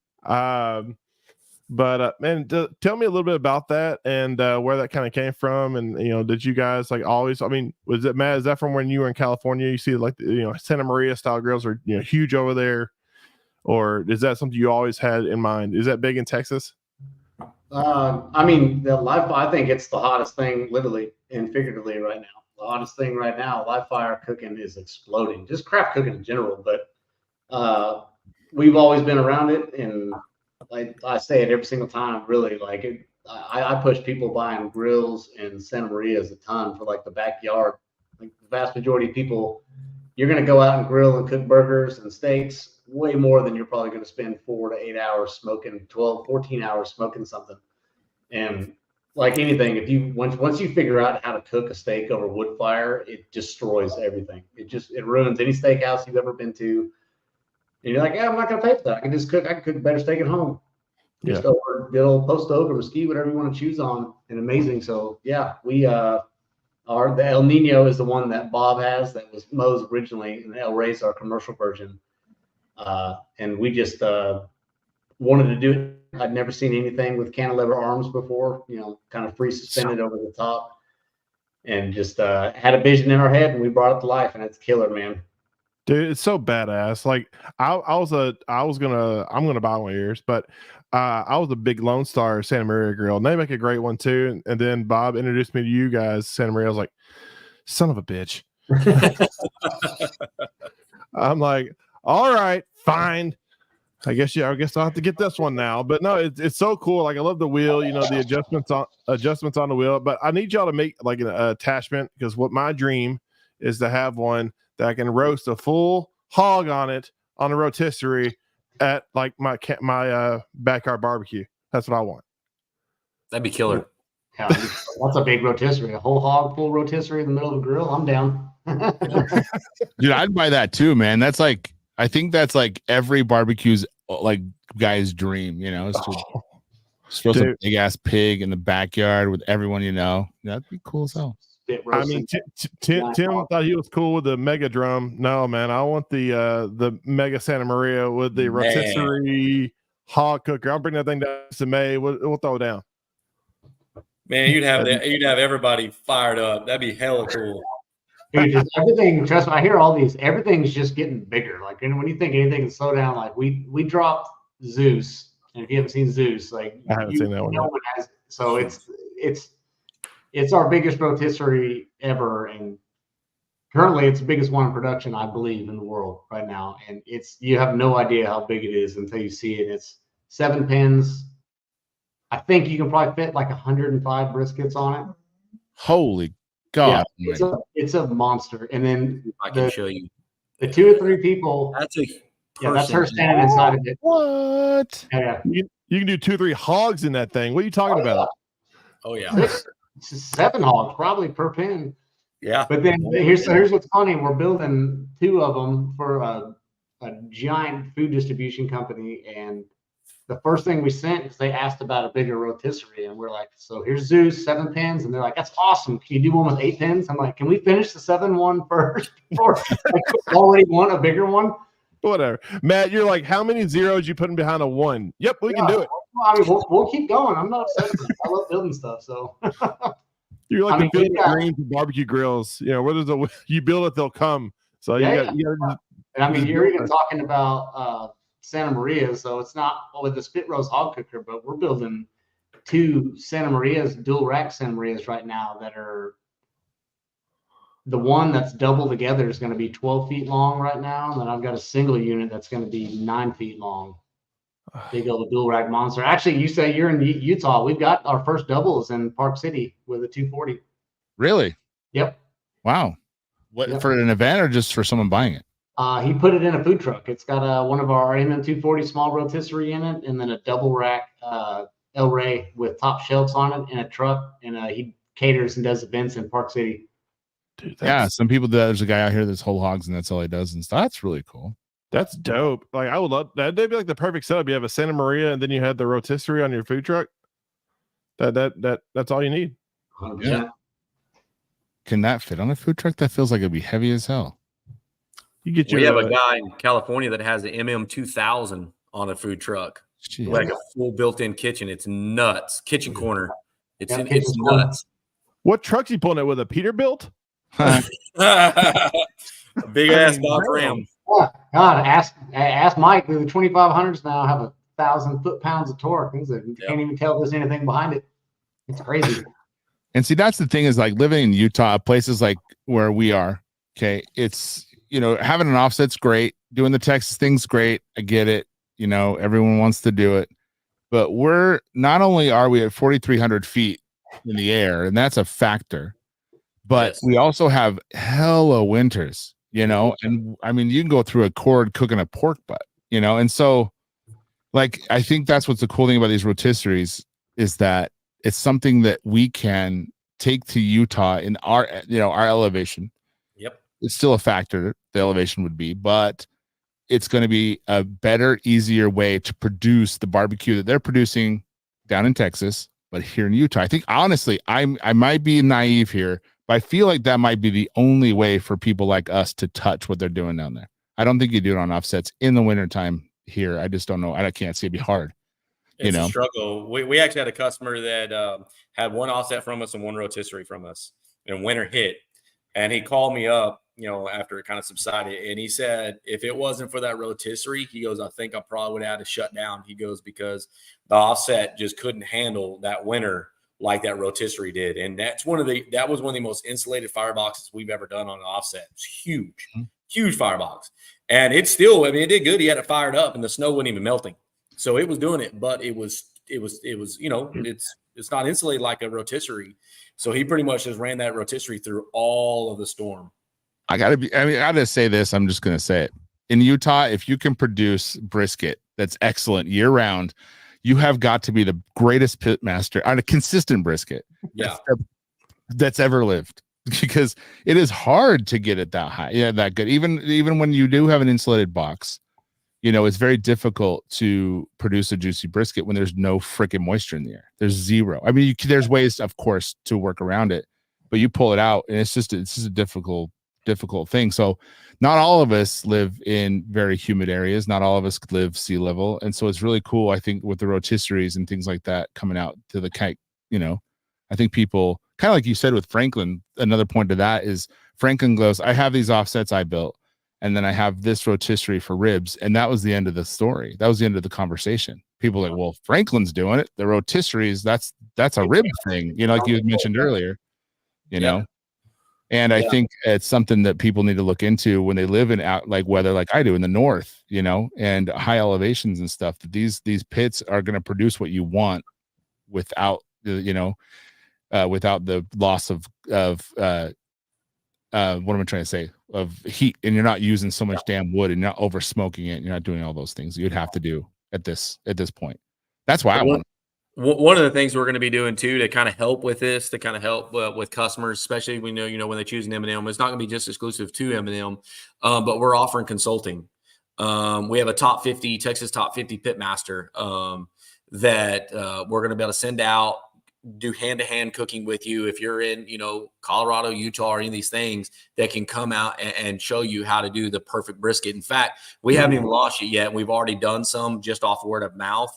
But man, tell me a little bit about that and where that kind of came from. And, did you guys like always, I mean, was it, Matt, is that from when you were in California? You see like, Santa Maria style grills are, huge over there, or is that something you always had in mind? Is that big in Texas? I mean, I think it's the hottest thing, literally and figuratively, right now. The hottest thing right now, live fire cooking is exploding. Just craft cooking in general, but we've always been around it, and I say it every single time. Really, like it. I push people buying grills and Santa Maria's a ton for like the backyard. Like the vast majority of people, you're going to go out and grill and cook burgers and steaks way more than you're probably going to spend 4 to 8 hours smoking, 12, 14 hours smoking something. And like anything, if you once you figure out how to cook a steak over wood fire, it destroys everything. It ruins any steakhouse you've ever been to. And you're like, yeah, I'm not going to pay for that. I can cook a better steak at home. Just over good old post oak or mesquite, whatever you want to choose on, and amazing. So yeah, we the El Nino is the one that Bob has, that was Mo's originally, and the El Rey's our commercial version. And we just wanted to do it. I'd never seen anything with cantilever arms before, kind of free suspended over the top, and just had a vision in our head, and we brought it to life, and it's killer, man. Dude, it's so badass. Like I'm gonna buy one of yours, but I was a big Lone Star Santa Maria grill, and they make a great one too. And then Bob introduced me to you guys, Santa Maria. I was like, son of a bitch. I'm like, all right, fine. I guess I'll have to get this one now. But no, it's so cool. Like I love the wheel, the adjustments on the wheel. But I need y'all to make like an attachment, because what my dream is to have one that I can roast a full hog on it on a rotisserie at like my backyard barbecue. That's what I want. That'd be killer. Yeah, that's a big rotisserie. A whole hog full rotisserie in the middle of a grill. I'm down. Dude, I'd buy that too, man. That's like, I think that's like every barbecue's like guy's dream, is to roast a big ass pig in the backyard with everyone, That'd be cool as hell. I mean, Tim thought he was cool with the mega drum. No, man, I want the mega Santa Maria with the rotisserie hog cooker. I'll bring that thing down to May. We'll throw it down. Man, you'd have everybody fired up. That'd be hella cool. Dude, just everything. Trust me, I hear all these. Everything's just getting bigger. Like, and when you think anything can slow down, like we dropped Zeus, and if you haven't seen Zeus, like I haven't seen that one yet. has. So it's our biggest rotisserie ever, and currently it's the biggest one in production, I believe, in the world right now. And you have no idea how big it is until you see it. It's 7 pins. I think you can probably fit like 105 briskets on it. Holy God. Yeah, it's a monster. And then I can show you the 2 or 3 people. That's a that's her standing inside of it. What? Yeah. You can do 2 or 3 hogs in that thing. What are you talking about? Oh yeah. It's 7 hogs probably per pin. Yeah. But then here's what's funny. We're building 2 of them for a giant food distribution company, and the first thing we sent is they asked about a bigger rotisserie, and we're like, so here's Zeus, 7 pins, and they're like, that's awesome. Can you do one with 8 pins? I'm like, can we finish the 7 one first? Or already want a bigger one? Whatever, Matt. You're like, how many zeros you putting behind a 1? Yep, we can do it. I mean, we'll keep going. I'm not upset about it. I love building stuff. So you're like the greens and barbecue grills. You know, where there's you build it, they'll come. So you got. And I mean, you're even talking about Santa Maria, so it's not with the spit roast hog cooker, but we're building 2 Santa Marias, dual rack Santa Marias right now that are. The one that's double together is going to be 12 feet long right now, and then I've got a single unit that's going to be 9 feet long. Big old dual rack monster. Actually, you say you're in Utah. We've got our first doubles in Park City with a 240. Really? Yep. Wow. What, for an event or just for someone buying it? He put it in a food truck. It's got one of our M&M 240 small rotisserie in it, and then a double rack El Rey with top shelves on it in a truck. And he caters and does events in Park City. Dude, yeah, some people. There's a guy out here that's whole hogs, and that's all he does, and stuff. That's really cool. That's dope. Like, I would love that. That'd be like the perfect setup. You have a Santa Maria, and then you had the rotisserie on your food truck. That's all you need. 100%. Yeah. Can that fit on a food truck? That feels like it'd be heavy as hell. We have a guy in California that has the M&M 2000 on a food truck, like a full built-in kitchen. It's nuts. Kitchen corner. It's nuts. What truck's he pulling it with? A Peterbilt? Big ass Dodge Ram. Oh, God, ask Mike. The 2500s now have 1,000 foot-pounds of torque. You can't even tell there's anything behind it. It's crazy. And see, that's the thing is like living in Utah, places like where we are. Okay, it's having an offset's great. Doing the Texas thing's great. I get it. Everyone wants to do it, but we're not only are we at 4,300 feet in the air, and that's a factor, but we also have hella winters. And I mean, you can go through a cord cooking a pork butt, and so like, I think that's what's the cool thing about these rotisseries is that it's something that we can take to Utah in our elevation. Yep. It's still a factor, the elevation would be, but it's going to be a better, easier way to produce the barbecue that they're producing down in Texas, but here in Utah. I think honestly, I might be naive here, but I feel like that might be the only way for people like us to touch what they're doing down there. I don't think you do it on offsets in the wintertime here. I just don't know. I can't see it'd be hard. It's a struggle. We actually had a customer that had one offset from us and one rotisserie from us, and winter hit. And he called me up, after it kind of subsided. And he said, if it wasn't for that rotisserie, he goes, I think I probably would have had to shut down. He goes, because the offset just couldn't handle that winter like that rotisserie did. And that was one of the most insulated fireboxes we've ever done on an offset. It's huge, huge firebox. And it did good. He had it fired up and the snow wasn't even melting. So it was doing it, but it's not insulated like a rotisserie. So he pretty much just ran that rotisserie through all of the storm. I gotta say this. I'm just gonna say it. In Utah, if you can produce brisket that's excellent year round, you have got to be the greatest pit master on a consistent brisket that's ever lived, because it is hard to get it that high. Yeah, that good. Even when you do have an insulated box, it's very difficult to produce a juicy brisket when there's no freaking moisture in the air. There's zero. I mean, there's ways, of course, to work around it, but you pull it out, and it's just a difficult thing. So not all of us live in very humid areas. Not all of us live sea level. And so it's really cool, I think, with the rotisseries and things like that coming out to the kite, I think people, kind of like you said with Franklin, another point to that is Franklin goes, I have these offsets I built, and then I have this rotisserie for ribs. And that was the end of the story. That was the end of the conversation. People are like, well, Franklin's doing it. The rotisseries, that's a rib thing, like you had mentioned earlier, you know? And I think it's something that people need to look into when they live in out like weather like I do in the north, and high elevations and stuff. That these pits are going to produce what you want without without the loss of what am I trying to say, of heat, and you're not using so much damn wood, and you're not over smoking it, and you're not doing all those things you'd have to do at this point. That's why I want. One of the things we're going to be doing too to kind of help with this, to kind of help with customers, especially we know when they choose an M&M, it's not going to be just exclusive to M&M, but we're offering consulting. We have a Texas top 50 pit master that we're going to be able to send out, do hand-to-hand cooking with you if you're in Colorado, Utah, or any of these things, that can come out and show you how to do the perfect brisket. In fact, we haven't even launched it yet. We've already done some just off word of mouth.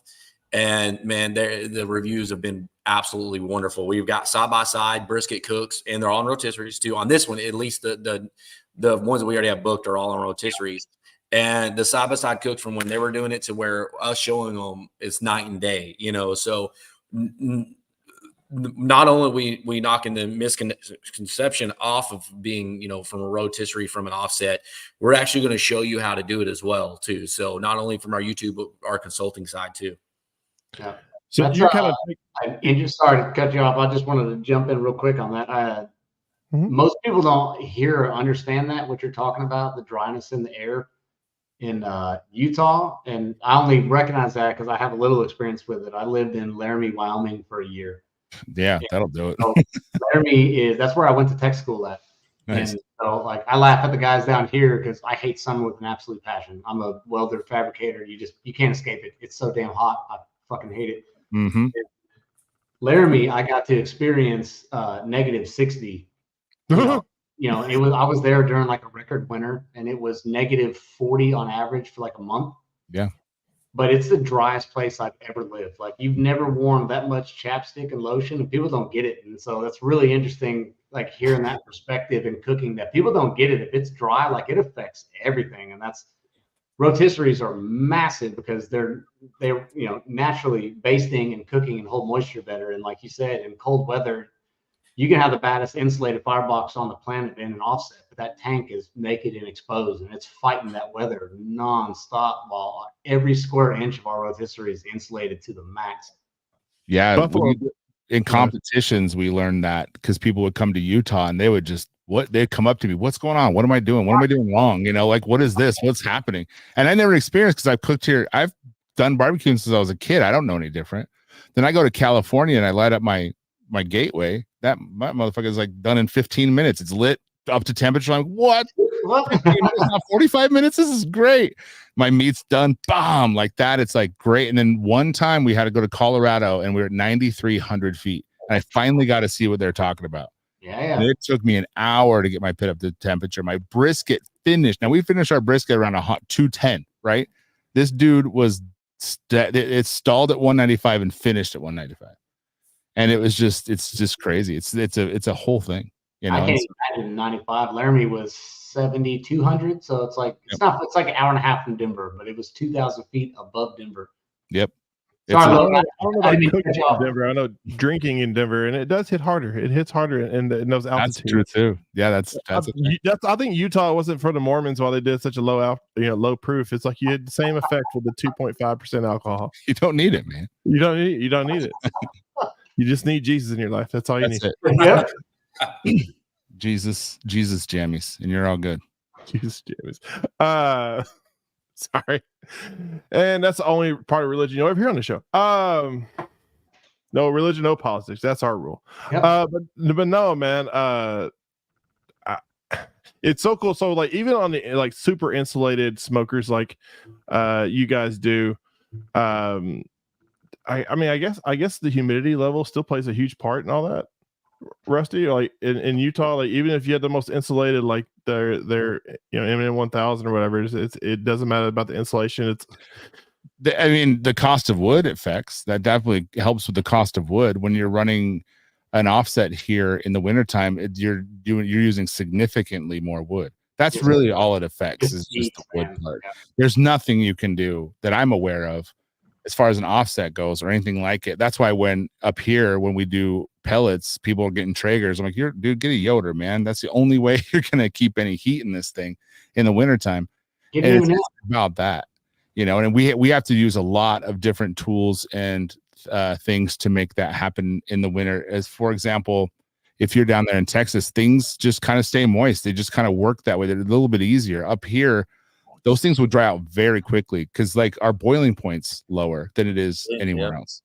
And man, the reviews have been absolutely wonderful. We've got side-by-side brisket cooks, and they're all on rotisseries too. On this one, at least the ones that we already have booked are all on rotisseries. And the side-by-side cooks from when they were doing it to where us showing them, it's night and day, So not only we knocking the misconception off of being, from a rotisserie, from an offset, we're actually going to show you how to do it as well too. So not only from our YouTube, but our consulting side too. Yeah. So that's, you're kind of and just sorry to cut you off. I just wanted to jump in real quick on that. Most people don't hear or understand that, what you're talking about, the dryness in the air in Utah. And I only recognize that because I have a little experience with it. I lived in Laramie, Wyoming for a year. Yeah, that'll do it. So Laramie that's where I went to tech school at. Nice. And so I laugh at the guys down here because I hate summer with an absolute passion. I'm a welder fabricator. You can't escape it. It's so damn hot. I fucking hate it. Mm-hmm. Laramie, I got to experience negative 60. I was there during like a record winter, and it was negative 40 on average for like a month. Yeah. But it's the driest place I've ever lived. Like, you've never worn that much chapstick and lotion, and people don't get it. And so that's really interesting, like hearing that perspective in cooking, that people don't get it. If it's dry, like, it affects everything. And that's, rotisseries are massive because they're naturally basting and cooking and hold moisture better. And like you said, in cold weather, you can have the baddest insulated firebox on the planet in an offset, but that tank is naked and exposed, and it's fighting that weather nonstop while every square inch of our rotisserie is insulated to the max. Yeah. In competitions, we learned that because people would come to Utah and they would they'd come up to me, what's going on? What am I doing? What am I doing wrong? Like, what is this? What's happening? And I never experienced, because I've cooked here. I've done barbecue since I was a kid. I don't know any different. Then I go to California and I light up my gateway. My motherfucker is like done in 15 minutes. It's lit up to temperature. I'm like, what? 45 minutes? This is great. My meat's done. Bomb. Like that. It's like great. And then one time we had to go to Colorado and we were at 9,300 feet. And I finally got to see what they're talking about. Yeah. And it took me an hour to get my pit up to temperature. My brisket finished. Now we finished our brisket around 210, right? This dude was it stalled at 195 and finished at 195. And it was it's just crazy. It's a whole thing. I can't imagine 95. Laramie was 7,200. So it's like, it's like an hour and a half from Denver, but it was 2,000 feet above Denver. Yep. I don't know about cooking in Denver. I know drinking in Denver, and it does hit harder. It hits harder in those altitudes. That's true too. Yeah, that's I think Utah wasn't for the Mormons why they did such a low proof. It's like you had the same effect with the 2.5% alcohol. You don't need it, man. You don't need it. You just need Jesus in your life. That's all you need. Yep. Jesus jammies, and you're all good. Jesus jammies. Sorry. And that's the only part of religion you'll ever hear on the show. No religion, no politics. That's our rule. Yep. But no, man. It's so cool. So like, even on the like super insulated smokers like you guys do, I mean, I guess the humidity level still plays a huge part in all that. Rusty, like in Utah, like even if you had the most insulated, like their M&M 1000 or whatever, it doesn't matter about the insulation. The cost of wood affects that. Definitely helps with the cost of wood when you're running an offset here in the wintertime, you're using significantly more wood. That's really all it affects, is just the wood part. Yeah. There's nothing you can do that I'm aware of as far as an offset goes or anything like it. That's why when up here, when we do pellets, people are getting Traegers. I'm like, dude, get a Yoder, man. That's the only way you're going to keep any heat in this thing in the wintertime. And it's about that, you know, and we have to use a lot of different tools and things to make that happen in the winter. As for example, if you're down there in Texas, things just kind of stay moist. They just kind of work that way. They're a little bit easier. Up here, those things would dry out very quickly because like our boiling point's lower than it is anywhere else.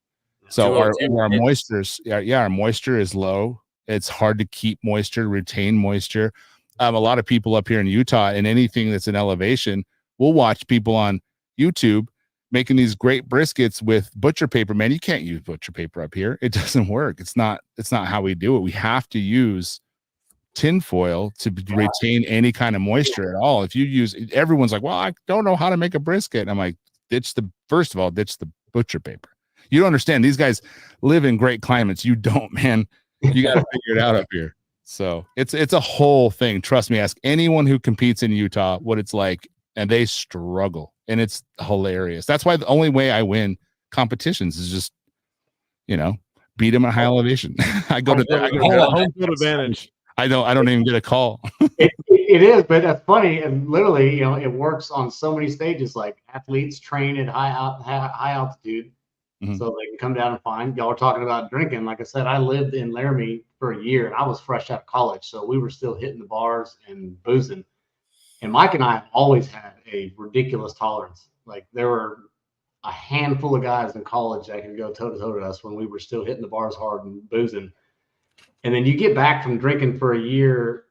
So our moistures, our moisture is low. It's hard to keep moisture, retain moisture. A lot of people up here in Utah and anything that's in elevation, we'll watch people on YouTube making these great briskets with butcher paper. Man, you can't use butcher paper up here. It doesn't work. It's not how we do it. We have to use tin foil to retain any kind of moisture at all. If you use, everyone's like, well, I don't know how to make a brisket. And I'm like, first of all, ditch the butcher paper. You don't understand. These guys live in great climates. You don't, man. You got to figure it out up here. So it's a whole thing. Trust me. Ask anyone who competes in Utah what it's like, and they struggle, and it's hilarious. That's why the only way I win competitions is just, you know, beat them at high elevation. I go to home field advantage. I don't even get a call. It is, but that's funny. And literally, you know, it works on so many stages. Like athletes train at high altitude, so they can come down and find. Y'all are talking about drinking. Like I said, I lived in Laramie for a year, and I was fresh out of college, so we were still hitting the bars and boozing. And Mike and I have always had a ridiculous tolerance. Like there were a handful of guys in college that could go toe to toe to us when we were still hitting the bars hard and boozing. And then you get back from drinking for a year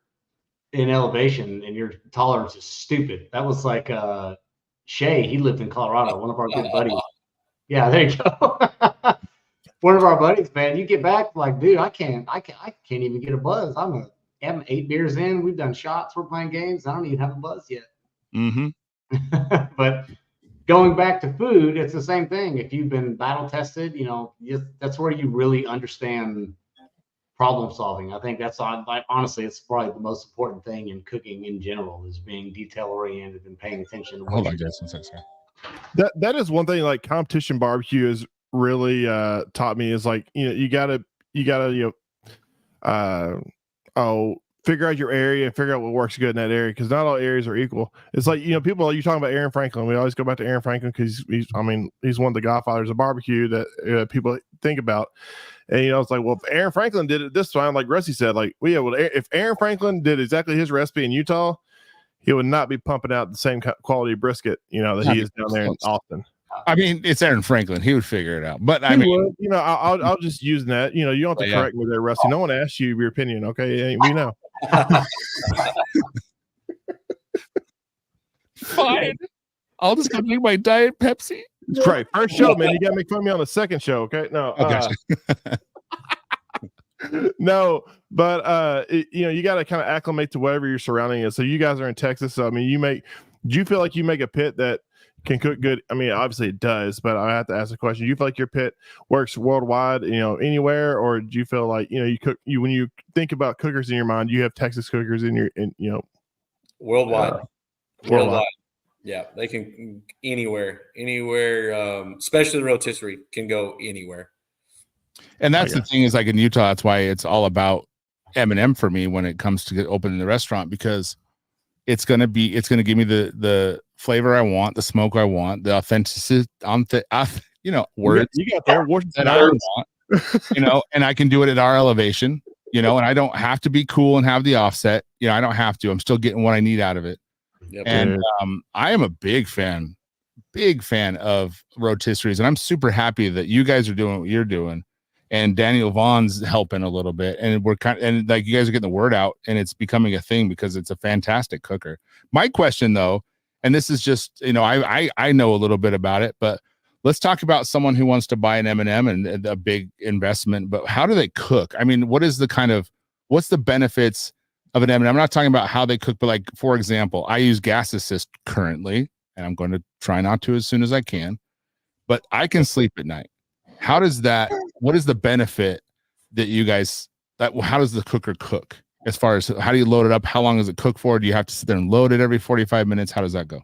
in elevation and your tolerance is stupid. That was like Shay. He lived in Colorado, one of our good buddies. Yeah, there you go. One of our buddies, man. You get back like, dude, I can't even get a buzz. I'm 8 beers in. We've done shots. We're playing games. I don't even have a buzz yet. But going back to food, it's the same thing. If you've been battle tested, you know, that's where you really understand problem solving. I think that's honestly, it's probably the most important thing in cooking in general is being detail oriented and paying attention to what you're doing. That is one thing like competition barbecue has really taught me is like, you know, you gotta figure out your area and figure out what works good in that area, because not all areas are equal. It's like, you know, you're talking about Aaron Franklin. We always go back to Aaron Franklin because he's one of the godfathers of barbecue that people think about. And, you know, it's like, well, if Aaron Franklin did it this time, like Rusty said, like, if Aaron Franklin did exactly his recipe in Utah, he would not be pumping out the same quality brisket, you know, that he is down there in Austin. I mean, it's Aaron Franklin. He would figure it out. But I mean, you know, I'll just use that. You know, you don't have to correct me there, Rusty. No one asked you your opinion. Okay. We know. Fine. I'll just go drink my Diet Pepsi. That's right. First show, man. You got to make fun of me on the second show. Okay. No. No, but you know, you got to kind of acclimate to whatever your surrounding is. So you guys are in Texas. So I mean, do you feel like you make a pit that can cook good? I mean, obviously it does, but I have to ask the question. Do you feel like your pit works worldwide, you know, anywhere, or do you feel like, you know, when you think about cookers in your mind, you have Texas cookers you know, worldwide. Yeah, they can anywhere, especially the rotisserie can go anywhere. And that's the thing is, like in Utah, that's why it's all about M&M for me when it comes to opening the restaurant, because it's gonna give me the flavor I want, the smoke I want, the authenticity, you know, words you got there, words that I want, you know, and I can do it at our elevation, you know, and I don't have to be cool and have the offset, you know, I don't have to. I'm still getting what I need out of it. Yep. And I am a big fan of rotisseries, and I'm super happy that you guys are doing what you're doing. And Daniel Vaughn's helping a little bit, and and like you guys are getting the word out, and it's becoming a thing because it's a fantastic cooker. My question though, and this is just, you know, I know a little bit about it, but let's talk about someone who wants to buy an M&M and a big investment, but how do they cook? I mean, what's the benefits of an M&M? I'm not talking about how they cook, but like, for example, I use gas assist currently, and I'm going to try not to as soon as I can, but I can sleep at night. What is the benefit that you guys how does the cooker cook? As far as how do you load it up? How long does it cook for? Do you have to sit there and load it every 45 minutes? How does that go?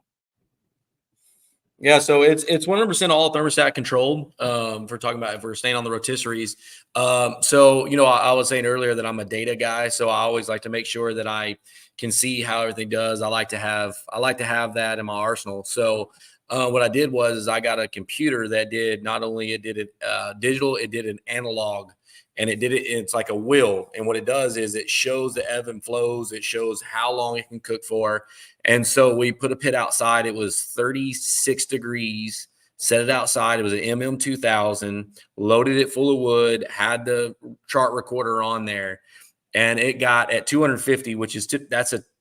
Yeah, so it's 100% all thermostat controlled. If we're staying on the rotisseries. So I was saying earlier that I'm a data guy, so I always like to make sure that I can see how everything does. I like to have that in my arsenal. So what I did was I got a computer that did not only it did it digital, it did an analog, and it's like a wheel. And what it does is it shows the ebb and flows. It shows how long it can cook for. And so we put a pit outside. It was 36 degrees, set it outside. It was an MM 2000, loaded it full of wood, had the chart recorder on there. And it got at 250, which is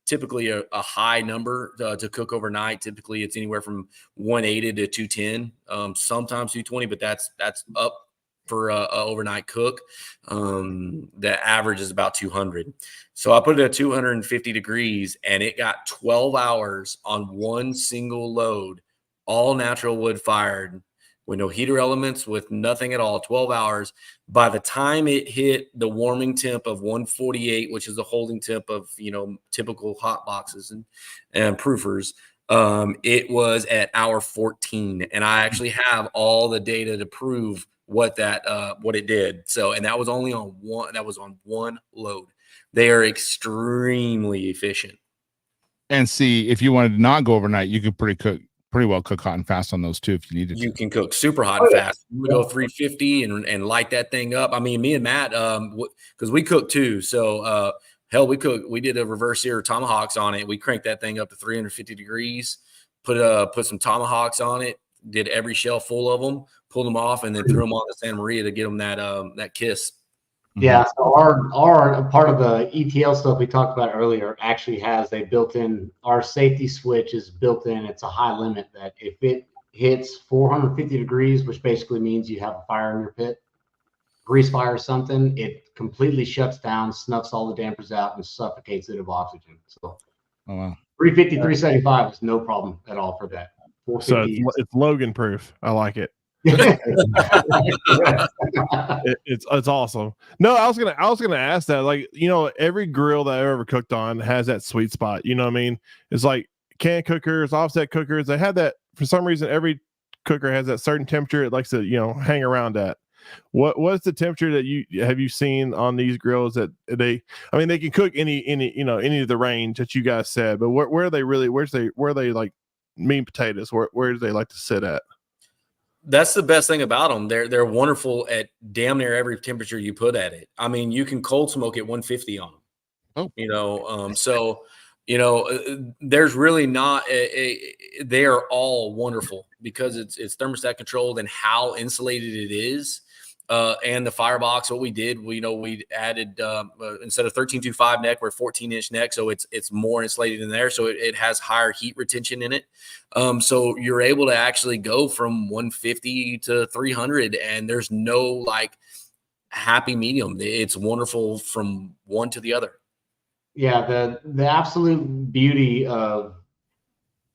typically a high number to cook overnight. Typically it's anywhere from 180 to 210, sometimes 220, but that's up for a overnight cook. The average is about 200. So I put it at 250 degrees and it got 12 hours on one single load, all natural wood fired with no heater elements, with nothing at all, 12 hours. By the time it hit the warming temp of 148, which is the holding temp of, typical hot boxes and proofers, it was at hour 14. And I actually have all the data to prove what it did. So, and that was only on one load. They are extremely efficient. And see, if you wanted to not go overnight, you could pretty well cook hot and fast on those too if you needed to. You can cook super hot and fast. We go 350 and light that thing up. I mean, me and Matt, because we cook too. So hell, we did a reverse sear tomahawks on it. We cranked that thing up to 350 degrees, put some tomahawks on it, did every shell full of them, pulled them off, and then threw them on to Santa Maria to get them that kiss. Yeah, so our part of the ETL stuff we talked about earlier actually has a built-in, our safety switch is built in. It's a high limit that if it hits 450 degrees, which basically means you have a fire in your pit, grease fire or something, it completely shuts down, snuffs all the dampers out, and suffocates it of oxygen. So 350, 375 is no problem at all for that. So it's Logan proof. I like it. It's awesome. No, I was gonna ask that. Like, every grill that I ever cooked on has that sweet spot. You know what I mean? It's like can cookers, offset cookers. They have that for some reason. Every cooker has that certain temperature it likes to hang around at. What's the temperature that you seen on these grills that they can cook any of the range that you guys said, but where are they really? Where are they like mean potatoes? Where do they like to sit at? That's the best thing about them. They're wonderful at damn near every temperature you put at it. I mean, you can cold smoke at 150 on them. There's really not they are all wonderful because it's thermostat controlled and how insulated it is. And the firebox, what we did, we added instead of 13.25 neck, we're 14-inch neck, so it's more insulated in there, so it has higher heat retention in it. So you're able to actually go from 150 to 300, and there's no like happy medium. It's wonderful from one to the other. Yeah, the absolute beauty of,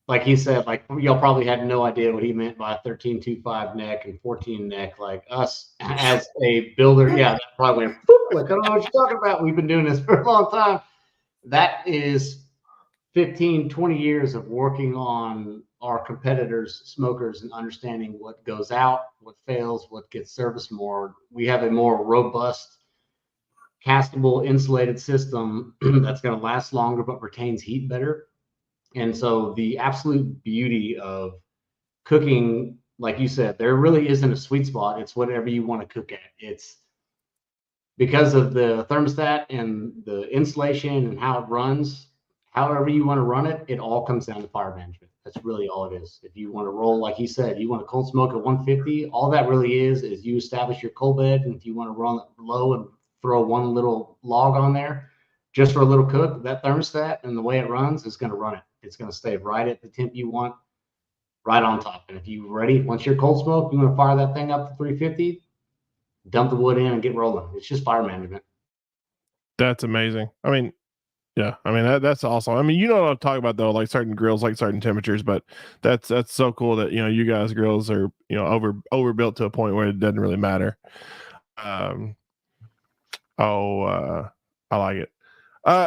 like he said, like y'all probably had no idea what he meant by 13.25 neck and 14 neck. Like us as a builder, yeah, that probably went like, I don't know what you're talking about. We've been doing this for a long time. That is 15, 20 years of working on our competitors, smokers, and understanding what goes out, what fails, what gets serviced more. We have a more robust, castable, insulated system that's going to last longer but retains heat better. And so the absolute beauty of cooking, like you said, there really isn't a sweet spot. It's whatever you want to cook at. It's because of the thermostat and the insulation and how it runs, however you want to run it, it all comes down to fire management. That's really all it is. If you want to roll, like you said, you want to cold smoke at 150, all that really is you establish your coal bed. And if you want to run it low and throw one little log on there just for a little cook, that thermostat and the way it runs is going to run it. It's going to stay right at the temp you want, right on top. And if you're ready, once you're cold smoke, you want to fire that thing up to 350, dump the wood in and get rolling. It's just fire management. That's amazing. I mean, yeah, I mean that's awesome. I mean, what I'm talking about though, like certain grills, like certain temperatures, but that's so cool that you guys grills are overbuilt to a point where it doesn't really matter. I like it.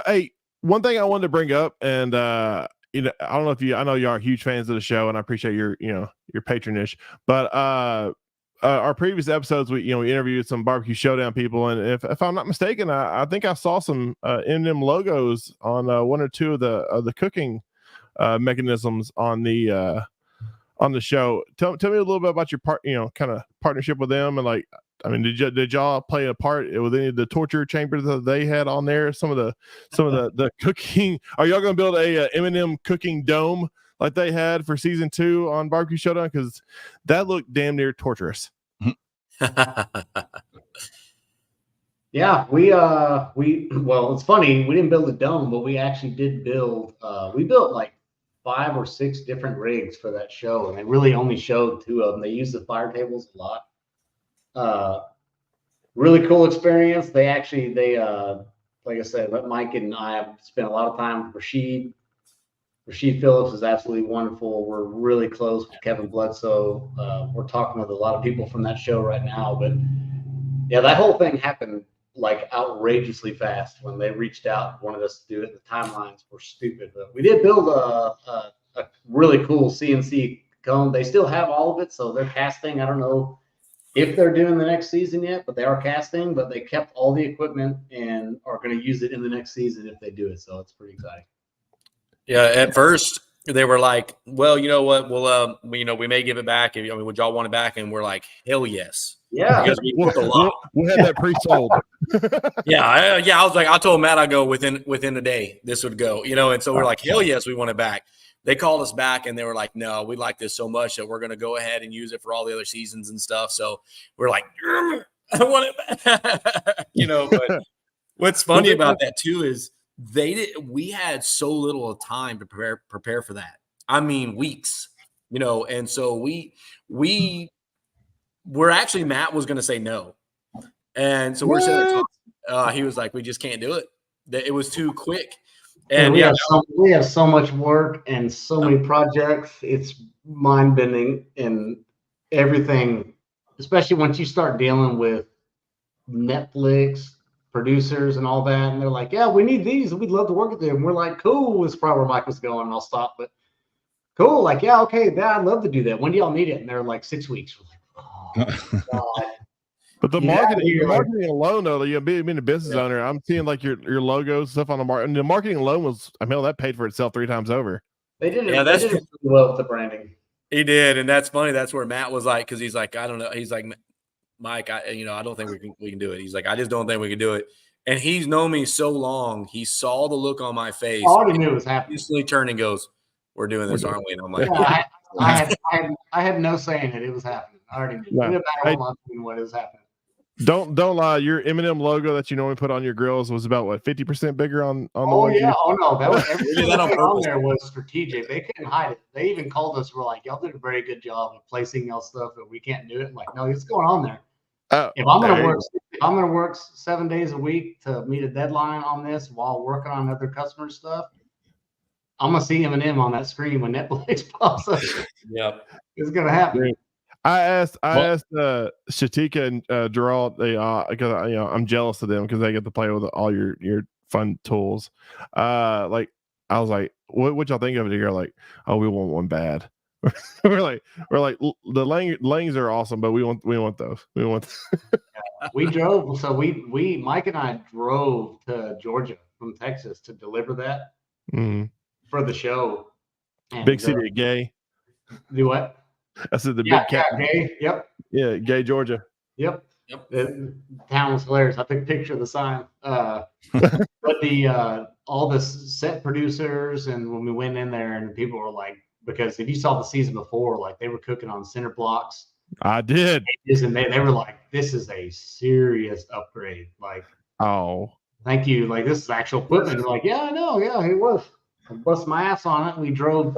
Hey, one thing I wanted to bring up, and I don't know if I know you are huge fans of the show, and I appreciate your patronage. But our previous episodes, we interviewed some barbecue showdown people, and if I'm not mistaken, I think I saw some M&M logos on one or two of the cooking mechanisms on the show. Tell me a little bit about your kind of partnership with them, and like, I mean, did y'all play a part with any of the torture chambers that they had on there? Some of the cooking. Are y'all going to build a M&M cooking dome like they had for season 2 on Barbecue Showdown? Because that looked damn near torturous. Yeah, well, it's funny, we didn't build a dome, but we actually did build. We built like 5 or 6 different rigs for that show, and they really only showed 2 of them. They used the fire tables a lot. Really cool experience. They like I said, Mike and I have spent a lot of time with Rashid. Rashid Phillips is absolutely wonderful. We're really close with Kevin Bledsoe. We're talking with a lot of people from that show right now, but yeah, that whole thing happened like outrageously fast when they reached out and wanted us to do it. The timelines were stupid, but we did build a really cool CNC cone. They still have all of it, so they're casting. I don't know if they're doing the next season yet, but they are casting. But they kept all the equipment and are going to use it in the next season if they do it. So it's pretty exciting. Yeah, at first they were like, "Well, you know what? We'll, we may give it back. Would y'all want it back?" And we're like, "Hell yes!" Yeah, because we put a lot. We'll have that pre-sold. Yeah. I was like, I told Matt, I go within a day this would go, and so we're like, hell yes, we want it back. They called us back and they were like, no, we like this so much that we're going to go ahead and use it for all the other seasons and stuff. So we're like, I want it back. But what's funny about that too is we had so little time to prepare for that. I mean, weeks, and so we're actually, Matt was going to say no. And so we're sitting there he was like, we just can't do it. It was too quick. And we have so much work and so many projects. It's mind bending and everything, especially once you start dealing with Netflix producers and all that. And they're like, yeah, we need these. We'd love to work with them. And we're like, cool. This is probably where Mike was going, and I'll stop. But cool. Like, yeah, okay. I'd love to do that. When do y'all need it? And they're like 6 weeks. We're like, oh, God. But the marketing alone, though, being a business owner, I'm seeing like your logos, stuff on the market. And the marketing alone was, that paid for itself 3 times over. They did it. Yeah, that's really well with the branding. He did, and that's funny. That's where Matt was like, because he's like, I don't know. He's like, Mike, I don't think we can do it. He's like, I just don't think we can do it. And he's known me so long. He saw the look on my face. I already knew it was happening. Instantly turned and goes, "We're doing this, aren't we?" And I'm like, I had no say in it. It was happening. I already knew. No. It didn't matter what was happening. Don't lie. Your M&M logo that you normally put on your grills was about 50% bigger on the. Oh yeah. Oh no, that was everything that on there was strategic. They couldn't hide it. They even called us. We're like, y'all did a very good job of placing y'all stuff, but we can't do it. I'm like, no, it's going on there. If I'm gonna work 7 days a week to meet a deadline on this while working on other customer stuff, I'm gonna see M&M on that screen when Netflix pops up. Yep, it's gonna happen. I asked Shatika and Gerald, because I'm jealous of them because they get to play with all your fun tools. Like I was like, what y'all think of it here? Like, oh, we want one bad. we're like the Langs are awesome, but we want those. We want. We drove. So we Mike and I drove to Georgia from Texas to deliver that for the show. And big city of gay. Do what? I said the big cat. Gay. Yep. Yeah, gay Georgia. Yep. The town was hilarious. I took a picture of the sign. But all the set producers, and when we went in there, and people were like, because if you saw the season before, like they were cooking on cinder blocks. I did. And they were like, this is a serious upgrade. Like, oh, thank you. Like, this is actual equipment. Like, yeah, I know. Yeah, it was. I bust my ass on it. We drove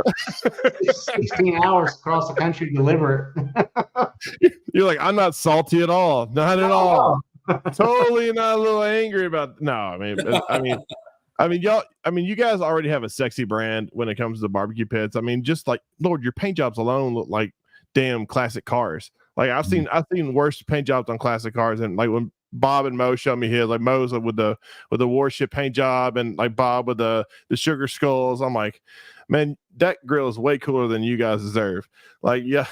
16 hours across the country to deliver it. You're like, I'm not salty at all. Not at all. Totally not a little angry about. No, I mean, y'all. I mean, you guys already have a sexy brand when it comes to barbecue pits. I mean, just like, Lord, your paint jobs alone look like damn classic cars. Like I've seen worse paint jobs on classic cars, and like when Bob and Mo showed me his. Like Mo's with the warship paint job, and like Bob with the sugar skulls. I'm like, man, that grill is way cooler than you guys deserve. Like, yeah,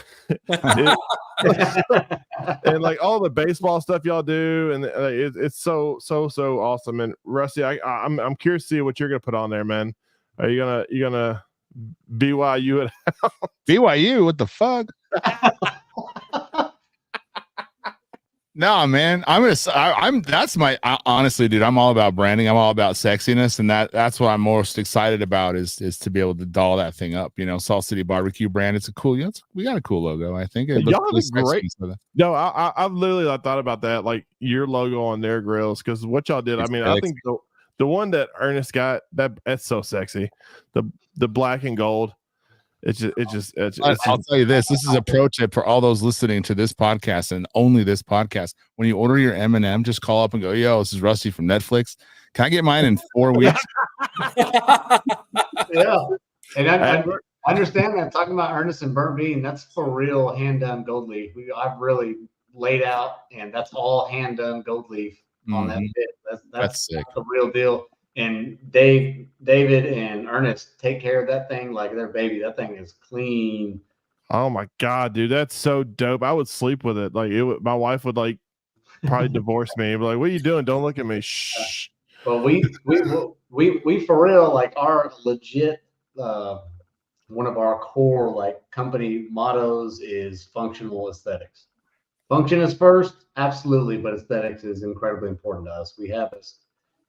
and like all the baseball stuff y'all do, and it's so awesome. And Rusty, I'm curious to see what you're gonna put on there, man. Are you gonna BYU it? BYU? What the fuck? No, man. Honestly, dude, I'm all about branding. I'm all about sexiness. And that's what I'm most excited about is to be able to doll that thing up. You know, Salt City Barbecue brand. It's a cool, we got a cool logo. I think it y'all have a great. No, I've literally thought about that, like your logo on their grills. Cause what y'all did, I mean, I think the one that Ernest got, that's so sexy. The black and gold. I'll tell you this is a pro tip for all those listening to this podcast and only this podcast. When you order your M&M, just call up and go, yo, this is Rusty from Netflix. Can I get mine in 4 weeks? Yeah. And I understand that. Talking about Ernest and burnt bean, that's for real hand done gold leaf. I've really laid out, and that's all hand done gold leaf on that bit. That's sick. The real deal. And David and Ernest take care of that thing like their baby. That thing is clean. Oh my God, dude, that's so dope. I would sleep with it. Like my wife would like probably divorce me. But like, what are you doing? Don't look at me. Shh. Well, we for real, like our legit one of our core like company mottos is functional aesthetics. Function is first, absolutely, but aesthetics is incredibly important to us. We have this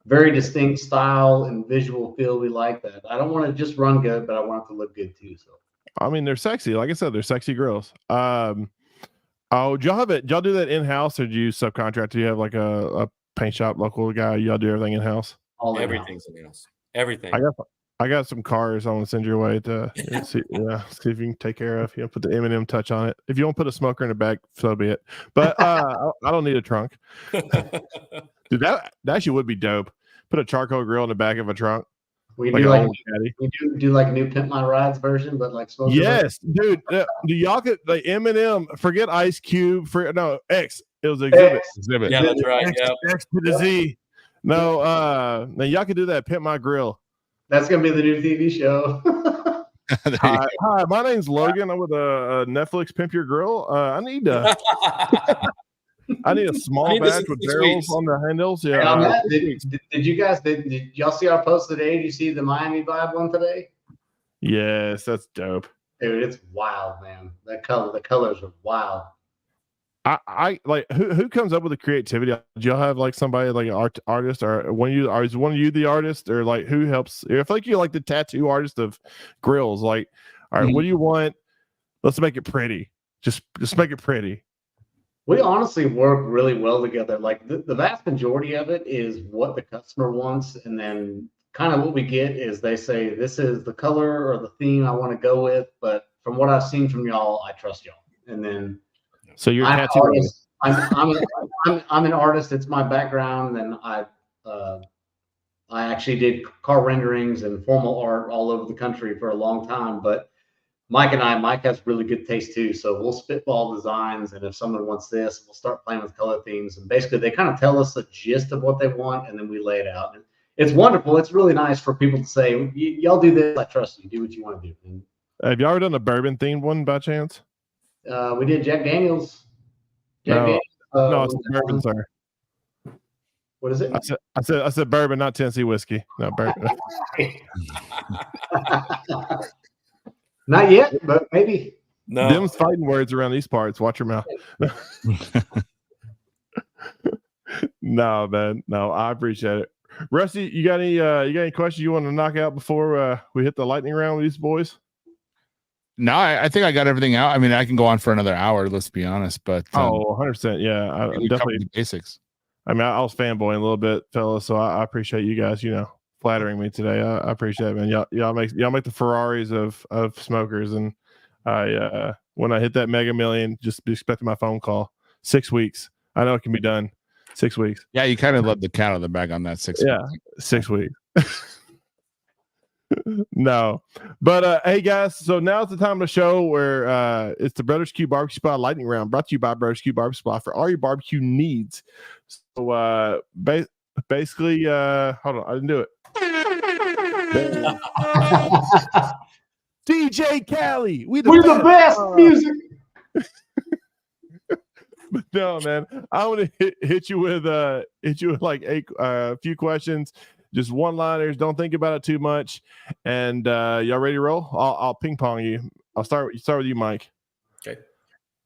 very distinct style and visual feel. We like that. I don't want to just run good, but I want it to look good too. So, I mean, they're sexy. Like I said, they're sexy grills. Do y'all do that in house, or do you subcontract? Do you have like a paint shop, local guy? Y'all do everything in house? Everything's in house. Everything. I got some cars I want to send your way to see if you can take care of. You know, put the M&M touch on it. If you want to put a smoker in the back, so be it. But I don't need a trunk. Dude, that actually would be dope. Put a charcoal grill in the back of a trunk. We do like a new Pimp My Rides version, but like smoker. Yes, dude. Do y'all get the M&M? Forget Ice Cube. X. It was Exhibit. Yeah, that's right. X to the Z. No, now y'all can do that. Pimp My Grill. That's gonna be the new TV show. Hi, my name's Logan. I'm with a Netflix Pimp Your Grill. I need a small batch with barrels on the handles. Yeah. Did y'all see our post today? Did you see the Miami Vibe one today? Yes, that's dope. Dude, it's wild, man. The colors are wild. I like who comes up with the creativity? Do y'all have like somebody like an artist, or is one of you the artist, or like who helps? I feel like you're like the tattoo artist of grills. Like, all right, what do you want? Let's make it pretty. Just make it pretty. We honestly work really well together. Like the vast majority of it is what the customer wants, and then kind of what we get is they say this is the color or the theme I want to go with. But from what I've seen from y'all, I trust y'all. And then. So you're a tattoo artist. I'm an artist. It's my background, and I actually did car renderings and formal art all over the country for a long time. But Mike has really good taste too. So we'll spitball designs, and if someone wants this, we'll start playing with color themes. And basically, they kind of tell us the gist of what they want, and then we lay it out. And it's wonderful. It's really nice for people to say, "Y'all do this. I trust you. Do what you want to do." And, have y'all ever done a bourbon themed one by chance? We did Jack Daniels. No, it's bourbon, sir. What is it? I said bourbon, not Tennessee whiskey. No, bourbon. Not yet, but maybe. No. Them's fighting words around these parts. Watch your mouth. No, man. No, I appreciate it. Rusty, you got any questions you want to knock out before we hit the lightning round with these boys? No, I think I got everything out. I mean, I can go on for another hour, let's be honest. But 100%. Yeah, I definitely the basics. I mean, I was fanboying a little bit, fellas. So I appreciate you guys, flattering me today. I appreciate it, man. Y'all make the Ferraris of smokers. And when I hit that mega million, just be expecting my phone call. 6 weeks. I know it can be done. 6 weeks. Yeah, you kind of let the cat out of the bag on that 6 weeks. Yeah, 6 weeks. No, but hey guys, so now's the time of the show where it's the Brothers Q Barbecue Spot lightning round, brought to you by Brothers Q Barbecue Spot for all your barbecue needs. basically, hold on, I didn't do it. DJ Cali, we're the best music. But no, man, I'm gonna hit you with like a few questions, just one-liners. Don't think about it too much. And y'all ready to roll? I'll ping pong you. I'll start with you, Mike. Okay.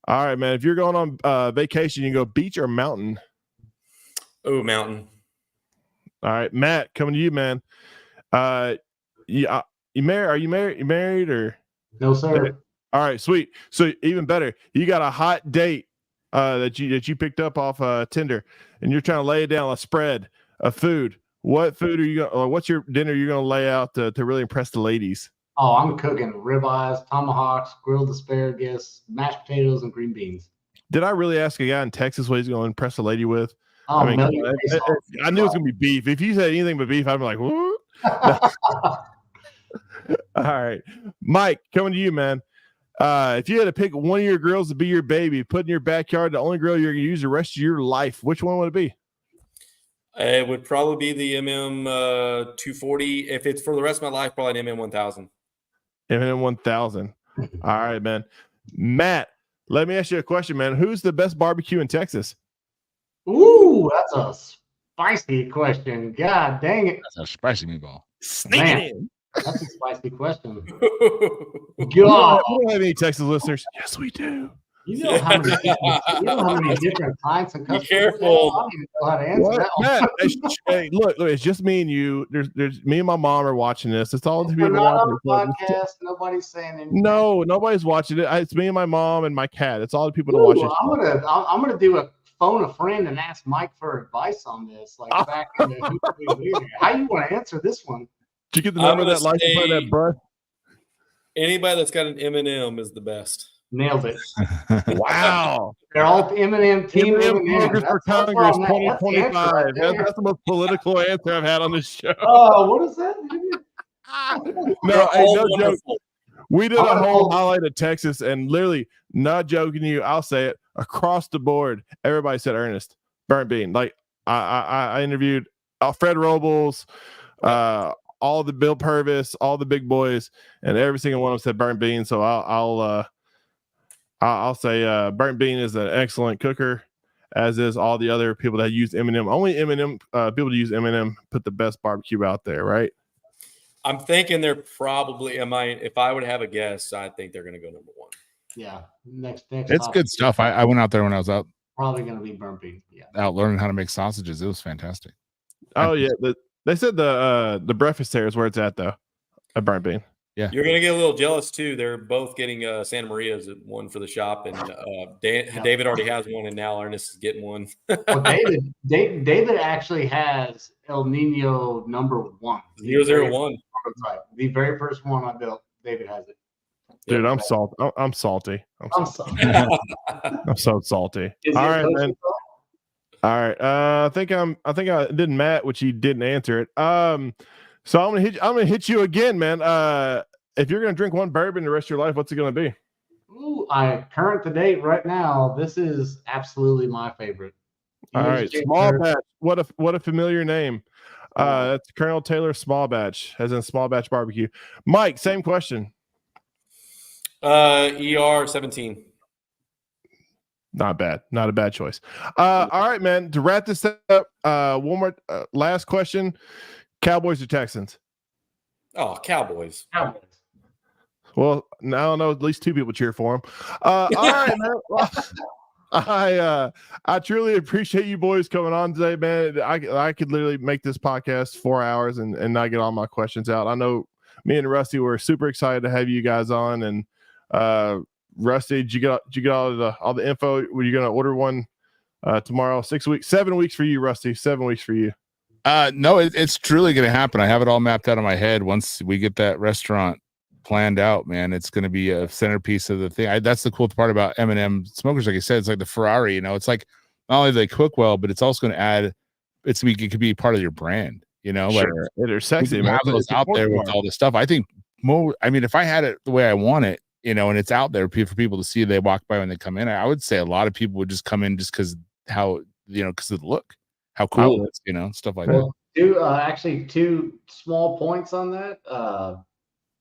All right, man. If you're going on vacation, you can go beach or mountain. Oh, mountain. All right, Matt, coming to you, man. You married? Are you married? You married or no, sir? All right, sweet. So even better, you got a hot date that you picked up off Tinder, and you're trying to lay it down a spread of food. What food are you going? Or what's your dinner you're going to lay out to really impress the ladies? Oh, I'm cooking ribeyes, tomahawks, grilled asparagus, mashed potatoes, and green beans. Did I really ask a guy in Texas what he's going to impress a lady with? Oh, I mean, I knew it was going to be beef. If you said anything but beef, I'd be like, what? All right, Mike, coming to you, man. If you had to pick one of your girls to be your baby, put in your backyard, the only girl you're going to use the rest of your life, which one would it be? It would probably be the M&M 240. If it's for the rest of my life, probably an M&M 1000. M&M 1000. All right, man. Matt, let me ask you a question, man. Who's the best barbecue in Texas? Ooh, that's a spicy question. God dang it. That's a spicy meatball. Sneak it in. That's a spicy question. We don't have any Texas listeners. Yes, we do. You know how many different kinds of customers. Be careful. I don't even know how to answer that one. Matt, hey, look, it's just me and you. There's me and my mom are watching this. It's all the We're people not on watching the podcast. Nobody's saying anything. No, nobody's watching it. It's me and my mom and my cat. It's all the people to watch it. I'm gonna do a phone a friend and ask Mike for advice on this. Like back in the how you want to answer this one? Did you get the number of that license plate that bus? Anybody that's got an M&M is the best. Nailed it. Wow. They're all M&M team. M&M Smokers for Congress 2025. That's the most political answer I've had on this show. Oh, what is that? No joke. We did a whole highlight of Texas, and literally, not joking you, I'll say it, across the board, everybody said Ernest, burnt bean. Like I interviewed Fred Robles, all the Bill Purvis, all the big boys, and every single one of them said burnt bean. So I'll say burnt bean is an excellent cooker, as is all the other people that use M&M. Only M&M people to use M&M put the best barbecue out there, right? I'm thinking they're probably. If I would have a guess, I think they're going to go number one. Yeah, next. It's good stuff. I went out there when I was out. Probably going to be burnt bean. Yeah, out learning how to make sausages. It was fantastic. Oh yeah, they said the breakfast there is where it's at though. A burnt bean. Yeah, you're gonna get a little jealous too. They're both getting Santa Maria's one for the shop, and David already has one, and now Ernest is getting one. Well, David actually has El Nino number 1. 001. Right, the very first one I built. David has it. Dude, I'm salty. I'm salty. I'm so salty. All right, man. All right. I think I did Matt, which he didn't answer it. So I'm gonna hit you again, man. If you're gonna drink one bourbon the rest of your life, what's it gonna be? Ooh, current to date right now, this is absolutely my favorite. All right, small batch. What a familiar name. That's Colonel Taylor Small Batch, as in small batch barbecue. Mike, same question. ER 17. Not bad. Not a bad choice. All right, man. To wrap this up, one more last question. Cowboys or Texans? Oh, Cowboys. Well, now I don't know. At least 2 people cheer for them. All right, man. Well, I truly appreciate you boys coming on today, man. I could literally make this podcast 4 hours and not get all my questions out. I know me and Rusty were super excited to have you guys on. And Rusty, did you get all the info? Were you going to order one tomorrow? 7 weeks for you, Rusty. 7 weeks for you. No, it's truly going to happen. I have it all mapped out in my head. Once we get that restaurant planned out, man, it's going to be a centerpiece of the thing. That's the cool part about M&M Smokers. Like I said, it's like the Ferrari, it's like not only do they cook well, but it's also going to add, it could be part of your brand, Sure. Like they're sexy, man. Have those out there with all this stuff. I think if I had it the way I want it, and it's out there for people to see, they walk by when they come in, I would say a lot of people would just come in just because because of the look. how cool it is, you know, stuff like that. Two small points on that.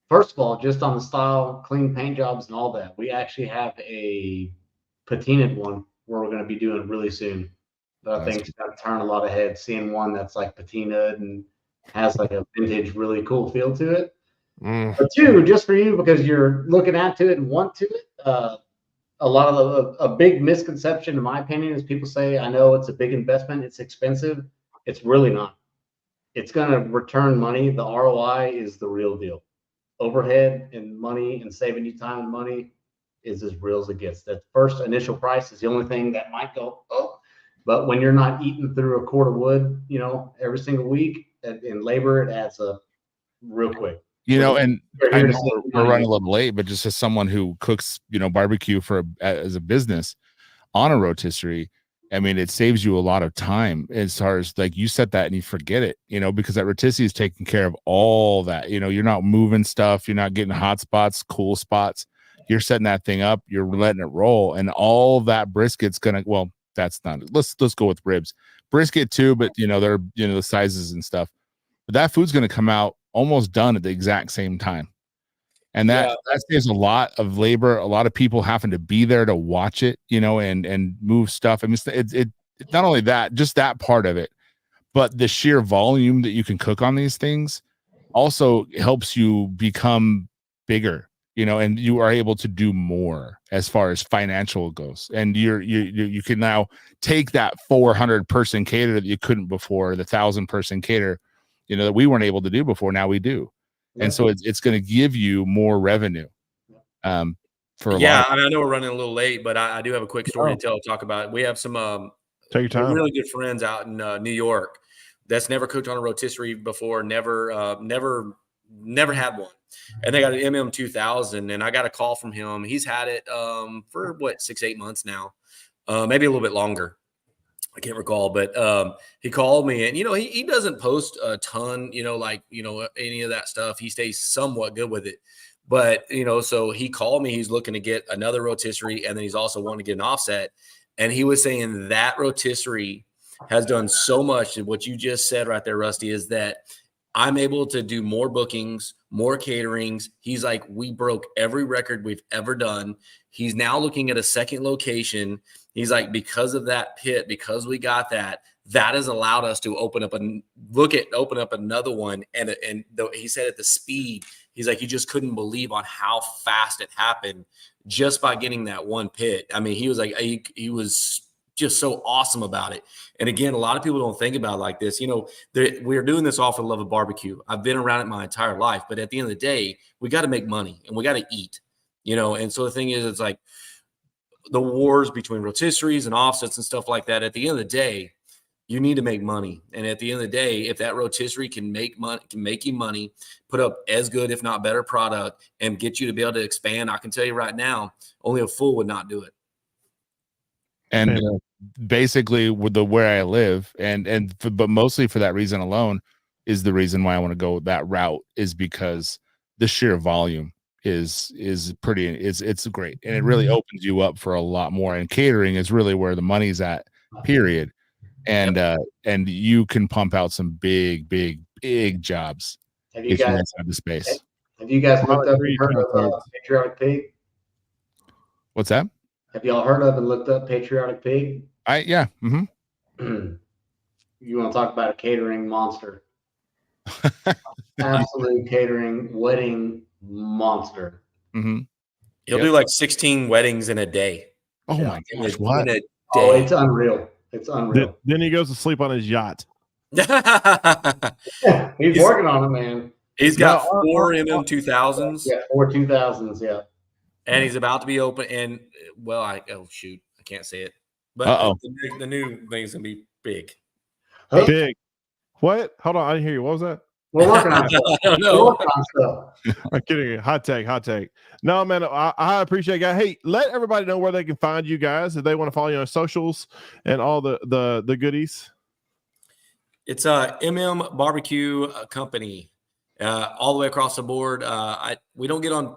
First of all, just on the style, clean paint jobs and all that, we actually have a patinaed one where we're going to be doing really soon. That I think is going to turn a lot of heads. Seeing one that's like patinaed and has like a vintage, really cool feel to it. But two, just for you, because you're looking into it and want to it. A lot of a big misconception, in my opinion, is people say, "I know it's a big investment, it's expensive." It's really not. It's going to return money. The ROI is the real deal. Overhead and money and saving you time and money is as real as it gets. That first initial price is the only thing that might go up. But when you're not eating through a cord of wood, you know, every single week in labor, it adds up real quick. You know, and I know we're running a little late, but just as someone who cooks, you know, barbecue as a business on a rotisserie, I mean, it saves you a lot of time as far as like you set that and you forget it, you know, because that rotisserie is taking care of all that. You know, you're not moving stuff, you're not getting hot spots, cool spots. You're setting that thing up, you're letting it roll, and all that brisket's gonna. Well, that's not. Let's go with ribs, brisket too, but you know they're the sizes and stuff. But that food's gonna come out almost done at the exact same time. And that saves a lot of labor, a lot of people having to be there to watch it, you know, and move stuff. I mean, it's not only that, just that part of it, but the sheer volume that you can cook on these things also helps you become bigger, you know, and you are able to do more as far as financial goes. And you can now take that 400 person cater that you couldn't before, the 1,000 person cater, you know, that we weren't able to do before. Now we do. And so it's going to give you more revenue. For a lot. I mean, I know we're running a little late, but I do have a quick story to talk about. We have some take your time. Really good friends out in New York that's never cooked on a rotisserie before, never had one, and they got an MM 2000. And I got a call from him. He's had it for 6-8 months now, maybe a little bit longer. I can't recall, but he called me, and, you know, he doesn't post a ton, you know, like, you know, any of that stuff. He stays somewhat good with it, but, you know, so he called me, he's looking to get another rotisserie, and then he's also wanting to get an offset. And he was saying that rotisserie has done so much. And what you just said right there, Rusty, is that I'm able to do more bookings, more caterings. He's like, we broke every record we've ever done. He's now looking at a second location. He's like, because of that pit, because we got that has allowed us to open up another one. And he said at the speed, he's like, you just couldn't believe on how fast it happened just by getting that one pit. I mean, he was like, he was just so awesome about it. And again, a lot of people don't think about it like this. You know, we're doing this all for the love of barbecue. I've been around it my entire life, but at the end of the day, we got to make money and we got to eat, you know? And so the thing is, it's like the wars between rotisseries and offsets and stuff like that. At the end of the day, you need to make money. And at the end of the day, if that rotisserie can make you money, put up as good, if not better product, and get you to be able to expand, I can tell you right now, only a fool would not do it. And basically with where I live but mostly for that reason alone is the reason why I want to go that route, is because the sheer volume is pretty, it's great. And it really opens you up for a lot more. And catering is really where the money's at, period. And and you can pump out some big jobs if you guys have the space. Have you guys looked up and heard of Patriotic Pig? What's that? Have y'all heard of and looked up Patriotic Pig? Yeah. Mm-hmm. You want to talk about a catering monster? Absolute catering wedding monster. Mm-hmm. He'll do like 16 weddings in a day. Oh my gosh! What? In a day. Oh, it's unreal. It's unreal. Then he goes to sleep on his yacht. He's working on it, man. He's got 4 MM 2000s. Yeah, 4 2000s. Yeah. And he's about to be open. And I can't say it. But the new thing's gonna be big. Big. What? Hold on, I didn't hear you. What was that? We're working on stuff. I don't know. We're working on stuff. I'm kidding. Hot take. No, man, I appreciate it, guys. Hey, let everybody know where they can find you guys if they want to follow you on socials and all the goodies. It's MM Barbecue Company. All the way across the board. We don't get on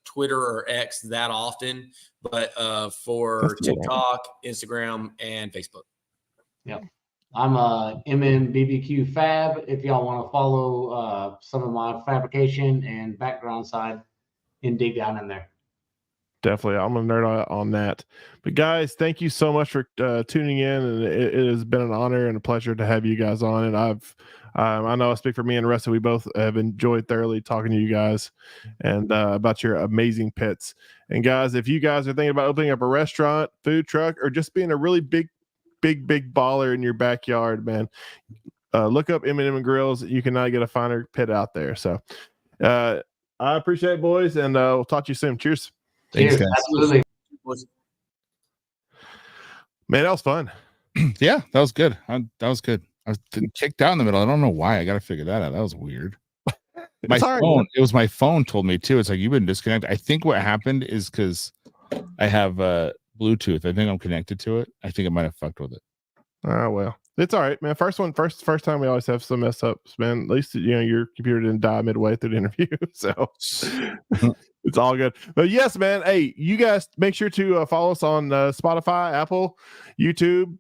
Twitter or X that often, but for TikTok, Instagram, and Facebook. Yeah. I'm M&M BBQ Fab. If y'all want to follow some of my fabrication and background side, and dig down in there. Definitely, I'm gonna nerd out on that. But guys, thank you so much for tuning in, and it has been an honor and a pleasure to have you guys on. And I know I speak for me and Rusty. We both have enjoyed thoroughly talking to you guys and about your amazing pits. And guys, if you guys are thinking about opening up a restaurant, food truck, or just being a really big baller in your backyard, man, look up M&M Grills. You cannot get a finer pit out there. So I appreciate it, boys, and we'll talk to you soon. Cheers. Thanks, guys. Absolutely. Man, that was fun. Yeah, that was good. That was good. I was kicked out in the middle. I don't know why. I got to figure that out. That was weird. My phone. It was my phone told me too. It's like you've been disconnected. I think what happened is because I have Bluetooth. I think I'm connected to it. I think it might have fucked with it. Oh well, it's all right, man. First time we always have some mess ups, man. At least your computer didn't die midway through the interview, so it's all good. But yes, man. Hey, you guys make sure to follow us on Spotify, Apple, YouTube,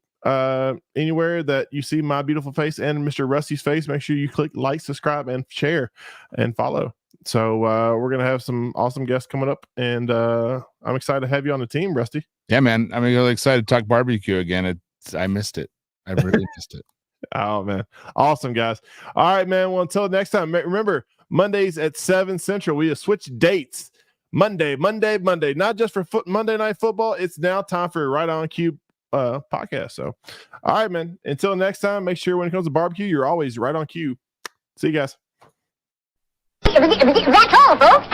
anywhere that you see my beautiful face and Mr. Rusty's face. Make sure you click like, subscribe, and share, and follow. So we're gonna have some awesome guests coming up, and I'm excited to have you on the team, Rusty. Yeah, man. I'm really excited to talk barbecue again. I missed it. I really missed it. Oh man, awesome guys. All right, man. Well, until next time, remember Mondays at 7 Central. We have switched dates. Monday. Not just for Monday Night Football. It's now time for Right On Cue podcast. So, all right, man. Until next time, make sure when it comes to barbecue, you're always right on cue. See you guys. That's all, folks.